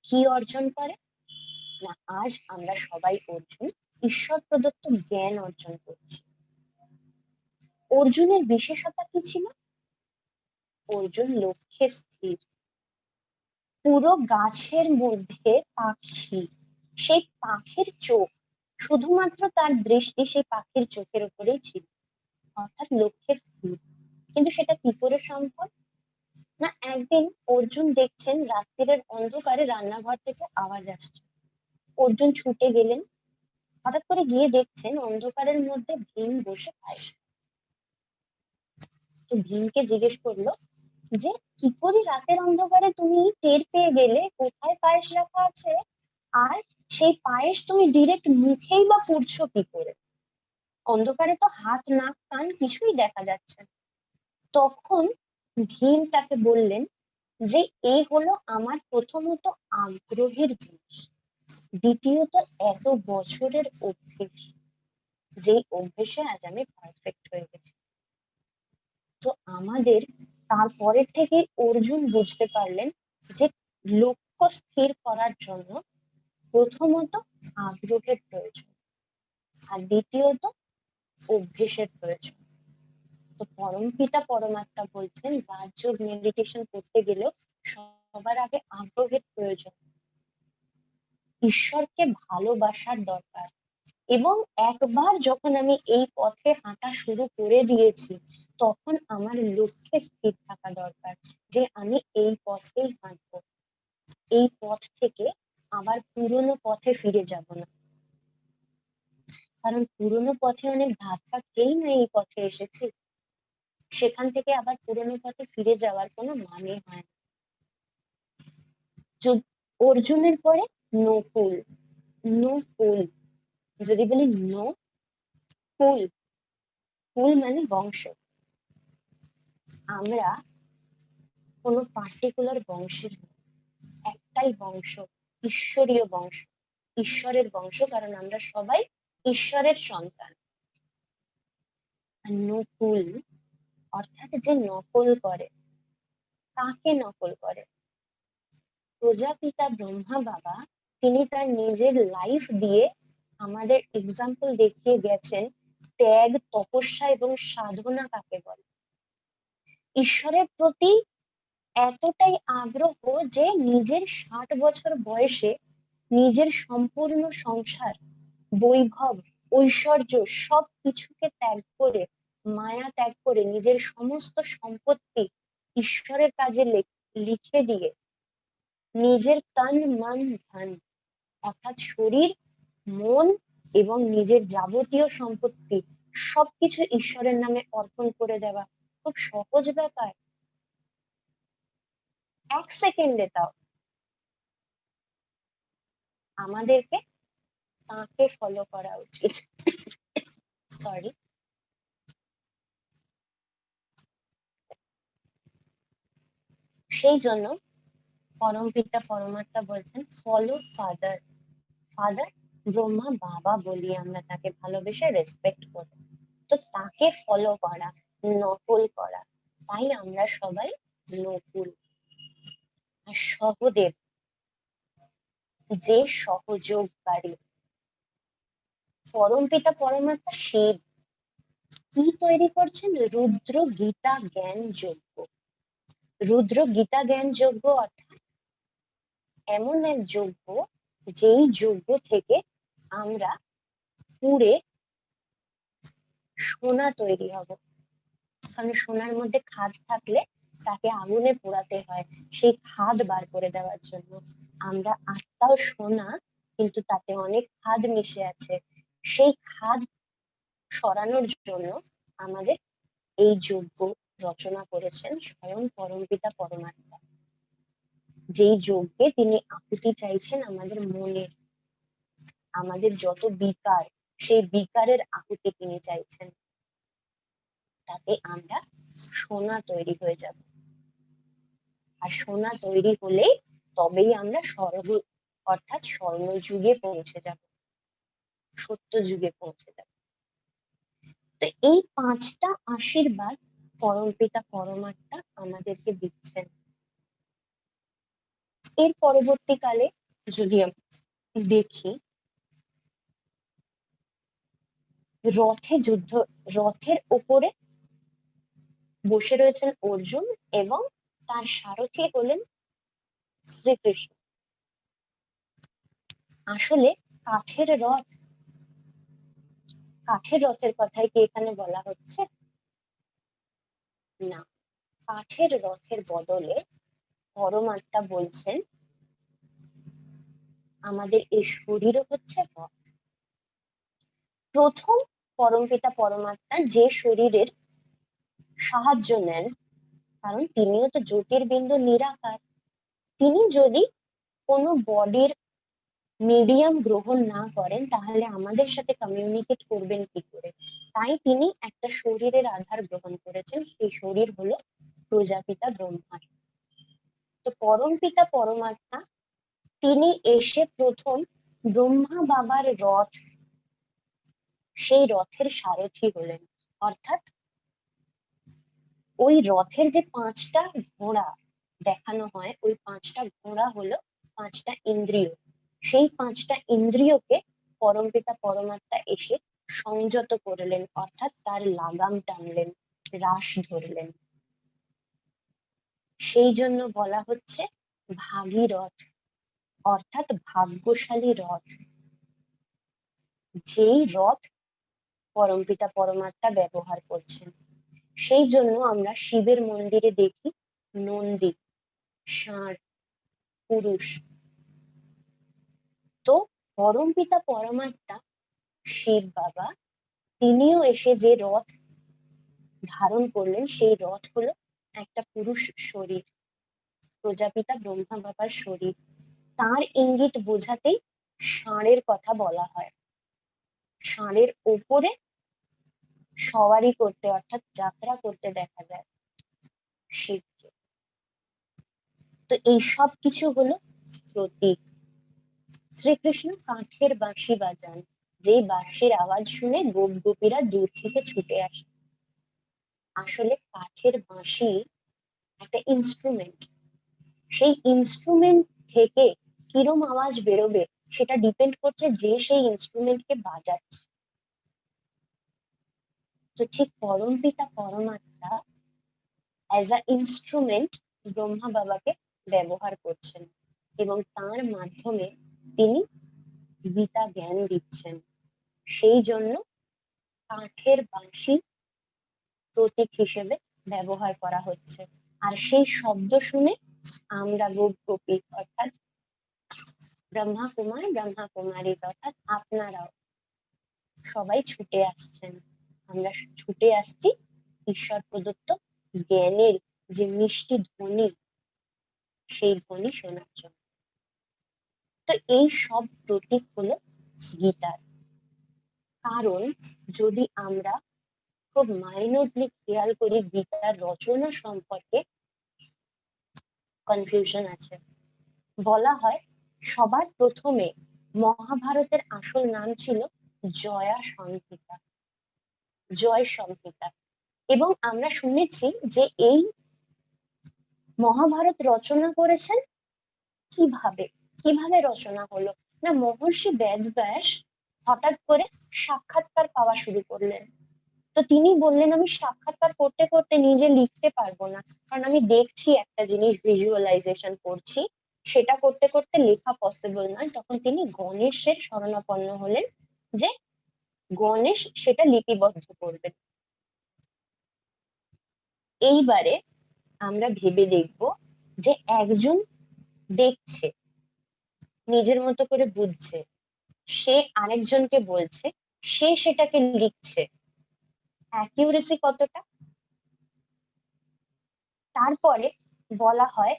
কি অর্জন করে না, আজ আমরা সবাই অর্জুন, ঈশ্বর প্রদত্ত জ্ঞান অর্জন করছি। অর্জুনের বিশেষতা কি ছিল? অর্জুন লক্ষ্যে স্থির। পুরো গাছের মধ্যে পাখি, সেই পাখির চোখ, শুধুমাত্র তার দৃষ্টি সেই পাখির চোখের উপরেই ছিল, অর্থাৎ লক্ষ্যে স্থির। কিন্তু সেটা কি করে সম্ভব? না, একদিন অর্জুন দেখছেন রাত্রির অন্ধকারে রান্নাঘর থেকে আওয়াজ আসছে। অর্জুন ছুটে গেলেন, হঠাৎ করে গিয়ে দেখছেন অন্ধকারের মধ্যে ভীম বসে পায়েস। তো ভীমকে জিজ্ঞেস করলো যে কি করে রাতের অন্ধকারে তুমি টের পেয়ে গেলে কোথায় পায়েস রাখা আছে, আর সেই পায়েস তুমি ডিরেক্ট মুখেই বা পুড়ছো কি করে? অন্ধকারে তো হাত নাক কান কিছুই দেখা যাচ্ছে না। তখন ভীম তাকে বললেন যে এই হলো আমার প্রথমত আগ্রহের জিনিস, দ্বিতীয়ত এত বছরের অভ্যেস, যে অভ্যেসে আজ আমি পারফেক্ট হয়ে গেছি। তো আমাদের তারপরের থেকে অর্জুন বুঝতে পারলেন যে লক্ষ্য স্থির করার জন্য প্রথমত আগ্রহের প্রয়োজন, আর দ্বিতীয়ত অভ্যেসের প্রয়োজন। তো পরমপিতা পরমাত্মা বলছেন রাজযোগ মেডিটেশন করতে গেলেও সবার আগে আগ্রহের প্রয়োজন, ঈশ্বরকে ভালোবাসার দরকার। এবং একবার যখন আমি এই পথে হাঁটা শুরু করে দিয়েছি, তখন আমার লক্ষ্যে স্থির থাকা দরকার যে আমি এই পথেই হাঁটবো, এই পথ থেকে আবার পুরোনো পথে ফিরে যাব না। কারণ পুরোনো পথে অনেক ধাক্কা খেয়েই না এই পথে এসেছি, সেখান থেকে আবার পুরোনো পথে ফিরে যাওয়ার কোনো মানে হয় না। অর্জুনের পরে নকুল, নকুল, যদি বলি নো কুল, কুল মানে বংশ। আমরা কোনো পার্টিকুলার বংশের, একটাই বংশ, ঈশ্বরীয় বংশ, ঈশ্বরের বংশ, কারণ আমরা সবাই ঈশ্বরের সন্তান। আর নকুল অর্থাৎ যে নকল করে, কাকে নকল করে? প্রজাপিতা ব্রহ্মা বাবা, তিনি তার নিজের লাইফ দিয়ে আমাদের এক্সাম্পল দেখিয়ে গেছেন ত্যাগ, তপস্যা এবং সাধনা কাকে বলে। ঈশ্বরের প্রতি এতটাই আগ্রহ যে নিজের 60 বছর বয়সে নিজের সম্পূর্ণ সংসার, বৈভব, ঐশ্বর্য সবকিছুকে ত্যাগ করে, মায়া ত্যাগ করে, নিজের সমস্ত সম্পত্তি ঈশ্বরের কাজে লিখে দিয়ে নিজের তন মন ধন, অর্থাৎ শরীর, মন এবং নিজের যাবতীয় সম্পত্তি সবকিছু ঈশ্বরের নামে অর্পণ করে দেওয়া খুব সহজ ব্যাপার, এক সেকেন্ডে। তাও আমাদেরকে তাকে ফলো করা উচিত। সরি। সেই জন্য পরমপিতা পরমাত্মা বলছেন ফলো ফাদার। ফাদার ব্রহ্মা বাবা বলি আমরা তাকে ভালোবেসে রেসপেক্ট করি। তো তাকে ফলো করা, নকল করা, তাই আমরা সবাই নকুল। আর সহদেব যে সহযোগকারী, পরমপিতা পরমাত্মা শিব কি তৈরি করছেন? রুদ্র গীতা জ্ঞান যজ্ঞ। রুদ্র গীতা জ্ঞান যজ্ঞ অর্থাৎ এমন এক যজ্ঞ, যেই যজ্ঞ থেকে আমরা পুড়ে সোনা তৈরি হব। কারণ সোনার মধ্যে খাদ থাকলে তাকে আগুনে পোড়াতে হয় সেই খাদ বার করে দেওয়ার জন্য। আমরা আত্মাও সোনা, কিন্তু তাতে অনেক খাদ মিশে আছে, সেই খাদ সরানোর জন্য আমাদের এই যজ্ঞ রচনা করেছেন স্বয়ং পরমপিতা পরমাত্মা। যেই যজ্ঞে তিনি আহুতি চাইছেন আমাদের মনের, আমাদের যত বিকার, সেই বিকারের আহুতি তিনি চাইছেন, তাতে আমরা সোনা তৈরি হয়ে যাব। আর সোনা তৈরি হলে তবেই আমরা স্বর্গ অর্থাৎ স্বর্ণযুগে পৌঁছে যাব, সত্য যুগে পৌঁছে যাব। তো এই 5টা আশীর্বাদ পরমপিতা পরমাত্মা আমাদেরকে দিচ্ছেন। এর পরবর্তীকালে যদি দেখি, রথে যুদ্ধ, রথের উপরে বসে রয়েছেন অর্জুন এবং তার সারথি হলেন শ্রীকৃষ্ণ। আসলে কাঠের রথ, কাঠের রথের কথাই কি এখানে বলা হচ্ছে? না, কাঠের রথের বদলে পরমাত্মা বলছেন আমাদের এই শরীরও হচ্ছে রথ। প্রথম পরমপিতা পরমাত্মা যে শরীরের সাহায্য নেন, কারণ তিনিও তো জ্যোতির্বিন্দু নিরাকার, তিনি যদি কোনো বডির মিডিয়াম গ্রহণ না করেন তাহলে আমাদের সাথে কমিউনিকেট করবেন কি করে? তাই তিনি একটা শরীরের আধার গ্রহণ করেছেন, সেই শরীর হলো প্রজাপিতা ব্রহ্মা। তো পরমপিতা পরমাত্মা তিনি এসে প্রথম ব্রহ্মা বাবার রথ, সেই রথের সারথি হলেন। অর্থাৎ ওই রথের যে 5টা ঘোড়া দেখানো হয়, ওই 5টা ঘোড়া হলো 5টা ইন্দ্রিয়। সেই 5টা ইন্দ্রিয়কে পরমপিতা পরমাত্মা এসে সংযত করলেন, অর্থাৎ তার লাগাম টানলেন, রাশ ধরলেন। সেই জন্য বলা হচ্ছে ভাগীরথ, অর্থাৎ ভাগ্যশালী রথ। যেই রথ পরমপিতা পরমাত্মা ব্যবহার করছেন। সেই জন্য আমরা শিবের মন্দিরে দেখি নন্দী, ষাঁড়, পুরুষ। তো পরমপিতা পরমাত্মা শিব বাবা তিনিও এসে যে রথ ধারণ করলেন, সেই রথ হলো একটা পুরুষ শরীর, প্রজাপিতা ব্রহ্মা বাবার শরীর। তার ইঙ্গিত বোঝাতেই ষাঁড়ের কথা বলা হয়। ষাঁড়ের ওপরে সওয়ারি করতে অর্থাৎ যাত্রা করতে দেখা যায় শিবকে। তো এই সব কিছু হলো প্রতীক। শ্রীকৃষ্ণ কাঠের বাঁশি বাজান, যেই বাঁশির আওয়াজ শুনে গোপ গোপীরা দূর থেকে ছুটে আসে। আসলে কাঠের বাঁশি একটা ইনস্ট্রুমেন্ট, সেই ইনস্ট্রুমেন্ট থেকে কিরম আওয়াজ বেরোবে সেটা ডিপেন্ড করছে যে সেই ইনস্ট্রুমেন্টকে বাজাচ্ছে। তো ঠিক পরমপিতা পরমাত্মা অ্যাজ আ ইনস্ট্রুমেন্ট ব্রহ্মা বাবাকে ব্যবহার করছেন এবং তার মাধ্যমে তিনি গীতা জ্ঞান দিচ্ছেন। সেই জন্য কাঠের বাঁশি প্রতীক হিসেবে ব্যবহার করা হচ্ছে। আর সেই শব্দ শুনে আমরা গোপ গোপী অর্থাৎ ব্রহ্মা কুমার ব্রহ্মা কুমারী অর্থাৎ আপনারাও সবাই ছুটে আসছেন। আমরা ছুটে আসছি ঈশ্বর প্রদত্ত জ্ঞানের যে মিষ্টি ধ্বনি, সেই ধ্বনি শোনার জন্য। তো এই সব প্রতীক হলো গীতার। কারণ যদি আমরা খুব মাইনরলি খেয়াল করি, গীতার রচনা সম্পর্কে কনফিউশন আছে। বলা হয় সবার প্রথমে মহাভারতের আসল নাম ছিল জয়া সংহিতা, জয় সংহিতা। এবং আমরা শুনেছি যে এই মহাভারত রচনা করেছেন কিভাবে, কিভাবে রচনা হলো না, মহর্ষি বেদব্যাস হঠাৎ করে সাক্ষাৎকার পাওয়া শুরু করলেন। তো তিনি বললেন আমি সাক্ষাৎকার করতে করতে নিজে লিখতে পারবো না, কারণ আমি দেখছি একটা জিনিস, ভিজুয়ালাইজেশন করছি, সেটা করতে করতে লেখা পসিবল নয়। তখন তিনি গণেশের শরণাপন্ন হলেন যে গণেশ সেটা লিপিবদ্ধ করবেন। এইবারে আমরা ভেবে দেখব যে একজন দেখছে, নিজের মতো করে বুঝছে, সে আরেকজনকে বলছে, সে সেটাকে লিখছে, অ্যাকিউরেসি কতটা? তারপরে বলা হয়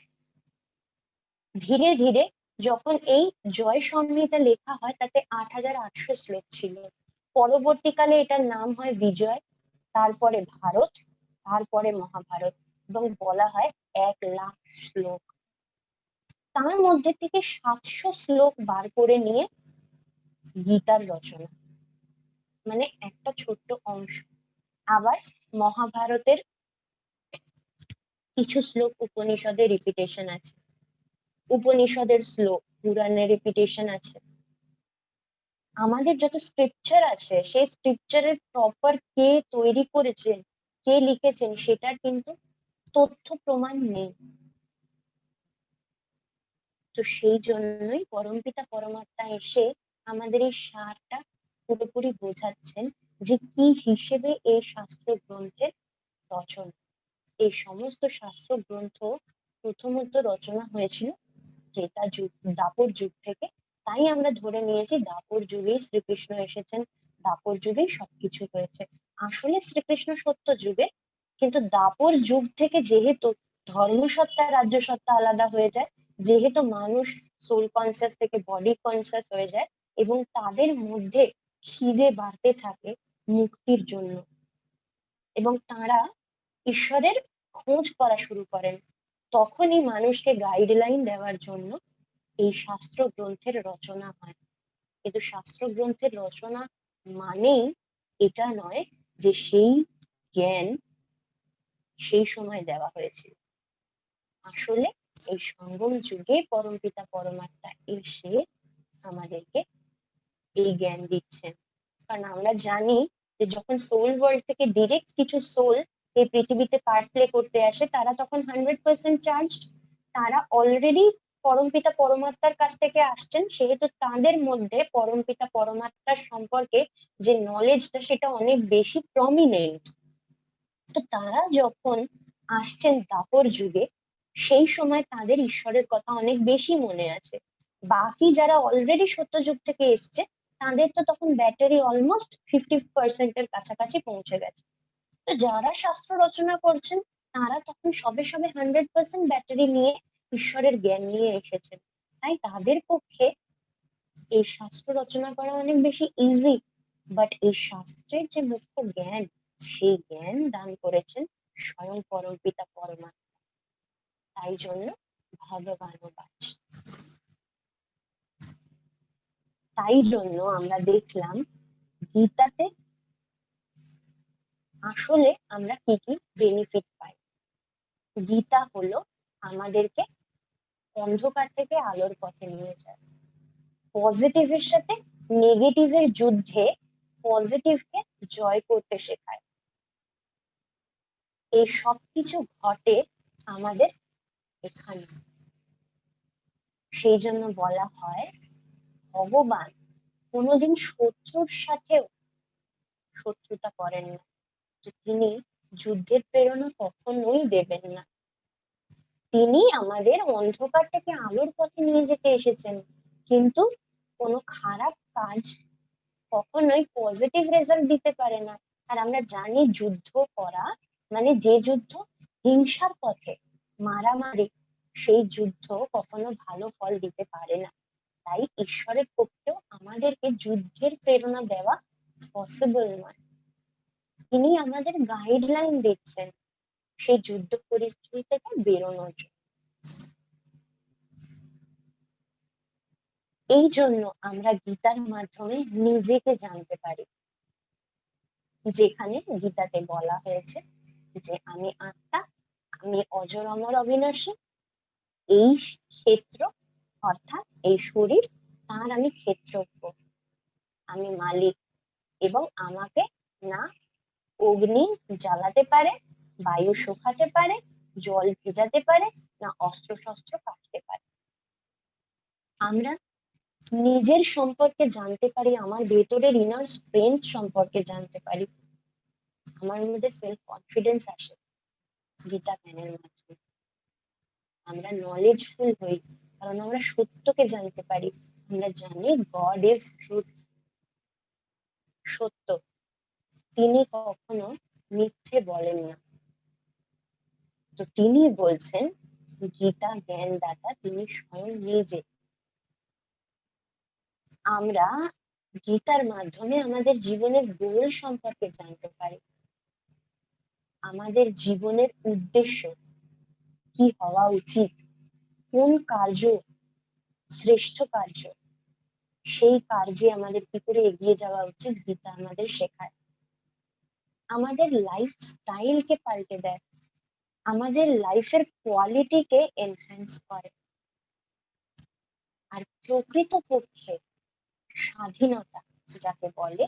ধীরে ধীরে যখন এই জয় সংহিতা লেখা হয় তাতে ৮,৮০০ শ্লোক ছিল, পরবর্তীকালে এটার নাম হয় বিজয়, তারপরে ভারত, তারপরে মহাভারত, এবং বলা হয় ১,০০,০০০ শ্লোক। তার মধ্যে থেকে ৭০০ শ্লোক বার করে নিয়ে গীতার রচনা, মানে একটা ছোট্ট অংশ। আবার মহাভারতের কিছু শ্লোক উপনিষদের রিপিটেশন আছে, উপনিষদের শ্লোক পুরাণের রিপিটেশন আছে। আমাদের যত স্ক্রিপচার আছে সেই স্ক্রিপচারের প্রপার কে তৈরি করেছেন, কে লিখেছেন, সেটার কিন্তু তথ্য প্রমাণ নেই। তো সেই জন্যই পরমপিতা পরমাত্মা এসে আমাদের এই সারটা পুরোপুরি বোঝাচ্ছেন যে কি হিসেবে এই শাস্ত্র গ্রন্থের রচনা। এই সমস্ত শাস্ত্র গ্রন্থ প্রথমত রচনা হয়েছিল ত্রেতা যুগ, দ্বাপর যুগ থেকে। তাই আমরা ধরে নিয়েছি দ্বাপর যুগেই শ্রীকৃষ্ণ এসেছেন, দ্বাপর যুগেই সবকিছু হয়েছে। আসলে শ্রীকৃষ্ণ সত্য যুগে, কিন্তু দ্বাপর যুগ থেকে যেহেতু ধর্মসত্তা রাজ্য সত্তা আলাদা হয়ে যায়, যেহেতু মানুষ সোল কনসিয়াস থেকে বডি কনসিয়াস হয়ে যায় এবং তাদের মধ্যে খিদে বাড়তে থাকে মুক্তির জন্য, এবং তারা ঈশ্বরের খোঁজ করা শুরু করেন, তখনই মানুষকে গাইডলাইন দেওয়ার জন্য এই শাস্ত্র গ্রন্থের রচনা হয়। কিন্তু শাস্ত্র গ্রন্থের রচনা মানেই এটা নয় যে সেই জ্ঞান সেই সময় দেওয়া হয়েছিল। আসলে এই সঙ্গম যুগে পরমপিতা পরমাত্মা এসে আমাদেরকে এই জ্ঞান দিচ্ছেন। কারণ আমরা জানি যে যখন সোল ওয়ার্ল্ড থেকে ডিরেক্ট কিছু সোল এই পৃথিবীতে পার্ট প্লে করতে আসে, তারা তখন 100% চার্জড, তারা অলরেডি পরমপিতা পরমাত্মার কাছ থেকে আসছেন, সেহেতু তাদের মধ্যে পরমপিতা পরমাত্মার সম্পর্কে যে নলেজটা সেটা অনেক বেশি প্রমিনেন্ট। তো তারা যখন আসছেন দ্বাপর যুগে, সেই সময় তাদের ঈশ্বরের কথা অনেক বেশি মনে আছে। বাকি যারা অলরেডি সত্যযুগ থেকে এসছে তাদের তো তখন ব্যাটারি অলমোস্ট 50% এর কাছাকাছি পৌঁছে গেছে। তো যারা শাস্ত্র রচনা করছেন তারা তখন সবে সবে 100% ব্যাটারি নিয়ে ঈশ্বরের জ্ঞান নিয়ে এসেছেন। তাই তাদের পক্ষে এই শাস্ত্র রচনা করা অনেক বেশি ইজি। বাট এই শাস্ত্রের যে মুখ্য জ্ঞান, সেই জ্ঞান দান করেছেন স্বয়ং পরমপিতা পরমাত্মা। তাই জন্য ভগবান বাচ। তাই জন্য আমরা দেখলাম গীতাতে আসলে আমরা কি কি বেনিফিট পাই। গীতা হলো আমাদেরকে অন্ধকার থেকে আলোর পথে নিয়ে যায়, পজিটিভের সাথে নেগেটিভের যুদ্ধে পজিটিভকে জয় করতে শেখায়। এই সবকিছু ঘটে আমাদের এখানে। সেই জন্য বলা হয় ভগবান কোনোদিন শত্রুর সাথেও শত্রুতা করেন না, তিনি যুদ্ধের প্রেরণা কখনোই দেবেন না। তিনি আমাদের অন্ধকার থেকে আলোর পথে নিয়ে যেতে এসেছেন, কিন্তু কোনো খারাপ কাজ কখনোই পজিটিভ রেজাল্ট দিতে পারে না। আর আমরা জানি যুদ্ধ করা মানে যে যুদ্ধ হিংসার পথে, মারামারি, সেই যুদ্ধ কখনো ভালো ফল দিতে পারে না। তাই ঈশ্বরের পক্ষেও আমাদেরকে যুদ্ধের প্রেরণা দেওয়া পসিবল নয়। তিনি আমাদের গাইডলাইন দিচ্ছেন সেই যুদ্ধ পরিস্থিতি থেকে বেরোনোর জন্য। এই জন্য আমরা গীতার মাধ্যমে নিজেকে জানতে পারি, যেখানে গীতাতে বলা হয়েছে যে আমি আত্মা, আমি অজর অমর অবিনাশী, এই ক্ষেত্র অর্থাৎ এই শরীর, তার আমি ক্ষেত্রজ্ঞ, আমি মালিক, এবং আমাকে না অগ্নি জ্বালাতে পারে, বায়ু শুকাতে পারে, জল ভেজাতে পারে, না অস্ত্র শস্ত্র কাটতে পারে। আমরা নিজের সম্পর্কে জানতে পারি, আমার ভেতরের ইনার স্ট্রেংথ সম্পর্কে জানতে পারি, আমার মধ্যে সেলফ কনফিডেন্স আসে গীতা জ্ঞানের মাধ্যমে। আমরা নলেজফুল হই, কারণ আমরা সত্যকে জানতে পারি। আমরা জানি গড ইজ ট্রুথ, সত্য, তিনি কখনো মিথ্যে বলেন না। তো তিনি বলছেন, গীতা জ্ঞানদাতা তিনি স্বয়ং নিজে। আমরা গীতার মাধ্যমে আমাদের জীবনের গোল সম্পর্কে জানতে পারি, আমাদের জীবনের উদ্দেশ্য কি হওয়া উচিত, কোন কার্য শ্রেষ্ঠ কার্য, সেই কার্যে আমাদের কি করে এগিয়ে যাওয়া উচিত, গীতা আমাদের শেখায়। আমাদের লাইফ স্টাইলকে পাল্টে দেয়, আমাদের লাইফের কোয়ালিটিকে এনহ্যান্স করে, আর প্রকৃতপক্ষে স্বাধীনতা যাকে বলে,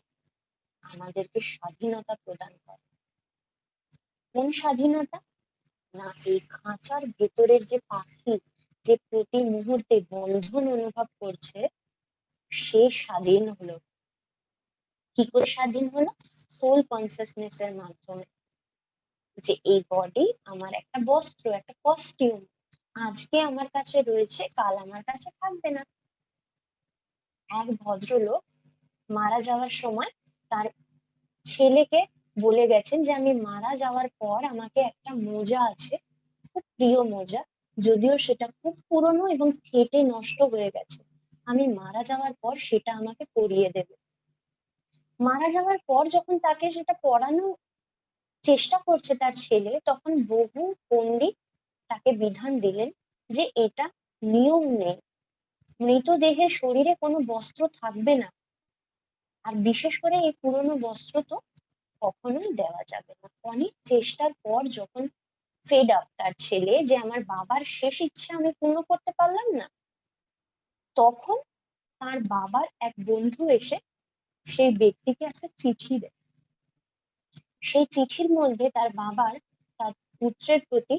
আমাদেরকে স্বাধীনতা প্রদান করে। কোন স্বাধীনতা? না এই খাঁচার ভেতরের যে পাখি, যে প্রতি মুহূর্তে বন্ধন অনুভব করছে, সে স্বাধীন হলো। কি করে স্বাধীন হলো? সোল কনসিয়াসনেস এর মাধ্যমে, যে এই বডি আমার একটা বস্ত্র, একটা কস্টিউম, আজকে আমার কাছে রয়েছে, কাল আমার কাছে থাকবে না। এক ভদ্রলোক মারা যাওয়ার সময় তার ছেলেকে বলে গেছেন যে আমি মারা যাওয়ার পর আমাকে একটা মোজা আছে, খুব প্রিয় মোজা, যদিও সেটা খুব পুরনো এবং ফেটে নষ্ট হয়ে গেছে, আমি মারা যাওয়ার পর সেটা আমাকে পরিয়ে দেবে। মারা যাওয়ার পর যখন তাকে সেটা পরানো চেষ্টা করছে তার ছেলে, তখন বহু পণ্ডিত তাকে বিধান দিলেন যে এটা নিয়ম নেই, মৃতদেহের শরীরে কোনো বস্ত্র থাকবে না, আর বিশেষ করে এই পুরনো বস্ত্র তো কখনোই দেওয়া যাবে না। অনেক চেষ্টার পর যখন ফেড আপ তার ছেলে যে আমার বাবার শেষ ইচ্ছা আমি পূর্ণ করতে পারলাম না, তখন তার বাবার এক বন্ধু এসে সেই ব্যক্তিকে একটা চিঠি দেয়। সেই চিঠির মধ্যে তার বাবার তার পুত্রের প্রতি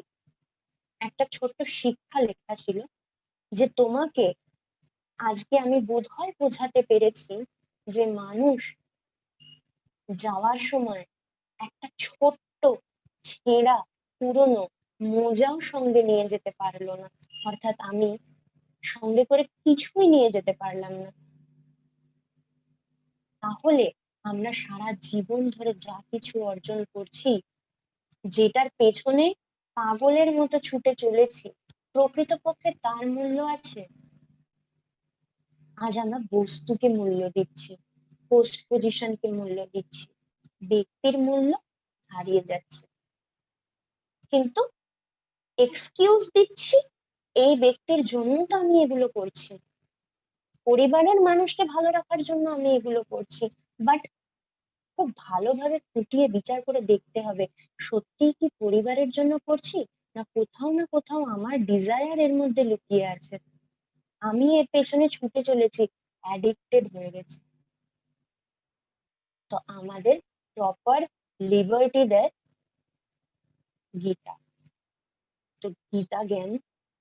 একটা ছোট্ট শিক্ষা লেখা ছিল, যে তোমাকে আজকে আমি বোধহয় বোঝাতে পেরেছি যে মানুষ যাওয়ার সময় একটা ছোট্ট ছেঁড়া পুরনো মোজাও সঙ্গে নিয়ে যেতে পারলো না, অর্থাৎ আমি সঙ্গে করে কিছুই নিয়ে যেতে পারলাম না। তাহলে আমরা সারা জীবন ধরে যা কিছু অর্জন করছি, যেটার পেছনে পাগলের মতো ছুটে চলেছি, প্রকৃতপক্ষে তার মূল্য আছে? আজ আমরা বস্তুকে মূল্য দিচ্ছি, পোস্ট পজিশনকে মূল্য দিচ্ছি, ব্যক্তির মূল্য হারিয়ে যাচ্ছে। কিন্তু এক্সকিউজ দিচ্ছি, এই ব্যক্তির জন্য তো আমি এগুলো করছি, পরিবারের মানুষকে ভালো রাখার জন্য আমি এগুলো করছি। বাট খুব ভালোভাবে ফুটিয়ে বিচার করে দেখতে হবে, সত্যিই কি পরিবারের জন্য করছি, না কোথাও আমার ডিজায়ার এর মধ্যে লুকিয়ে আছে, আমি এর পেছনে ছুটে চলেছি, অ্যাডিক্টেড হয়ে গেছি। তো আমাদের প্রপার লিবার্টি দেয় গীতা। তো গীতা জ্ঞান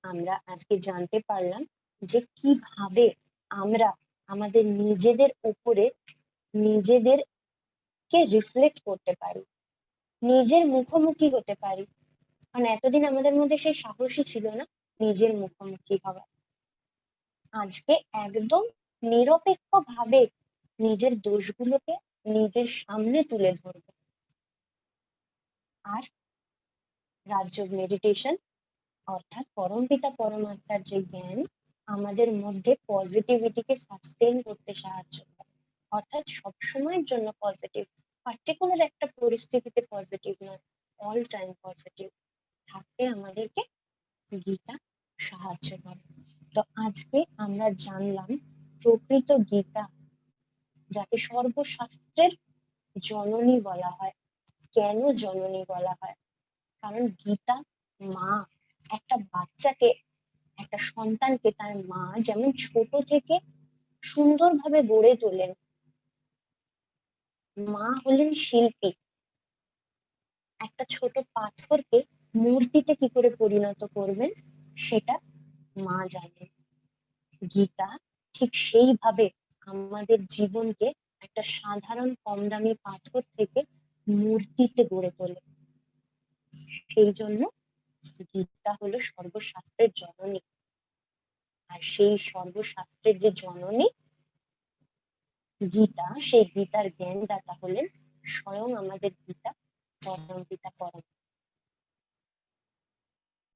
আমরা আজকে জানতে পারলাম যে কিভাবে আমরা আমাদের নিজেদের উপরে নিজেদেরকে রিফ্লেক্ট করতে পারি, নিজের মুখোমুখি হতে পারি। কারণ এতদিন আমাদের মধ্যে সেই সাহসই ছিল না নিজের মুখোমুখি হওয়া। আজকে একদম নিরপেক্ষ ভাবে নিজের দোষগুলোকে নিজের সামনে তুলে ধরবো। আর রাজযোগ মেডিটেশন অর্থাৎ পরমপিতা পরমাত্মার যে জ্ঞান আমাদের মধ্যে পজিটিভিটিকে সাস্টেইন করতে সাহায্য করে, অর্থাৎ সবসময়ের জন্য পজিটিভ, পার্টিকুলার একটা পরিস্থিতিতে পজিটিভ নয়, অল টাইম পজিটিভ থাকতে আমাদেরকে গীতা সাহায্য করে। তো আজকে আমরা জানলাম প্রকৃত গীতা, যাকে সর্বশাস্ত্রের জননী বলা হয়। কেন জননী বলা হয়? কারণ গীতা মা একটা বাচ্চাকে, একটা সন্তানকে তার মা যেমন ছোট থেকে সুন্দরভাবে গড়ে তোলেন, মা হলেন শিল্পী, একটা ছোট পাথরকে মূর্তিতে কি করে পরিণত করবেন সেটা মা জানেন। গীতা ঠিক সেইভাবে আমাদের জীবনকে একটা সাধারণ কম দামি পাথর থেকে মূর্তিতে গড়ে তোলে। সেই জন্য গীতা হলো সর্বশাস্ত্রের জননী, আর সেই সর্বশাস্ত্রের যে জননী গীতা, সেই গীতার জ্ঞানদাতা হলেন স্বয়ং আমাদের গীতা পরমপিতা পরম।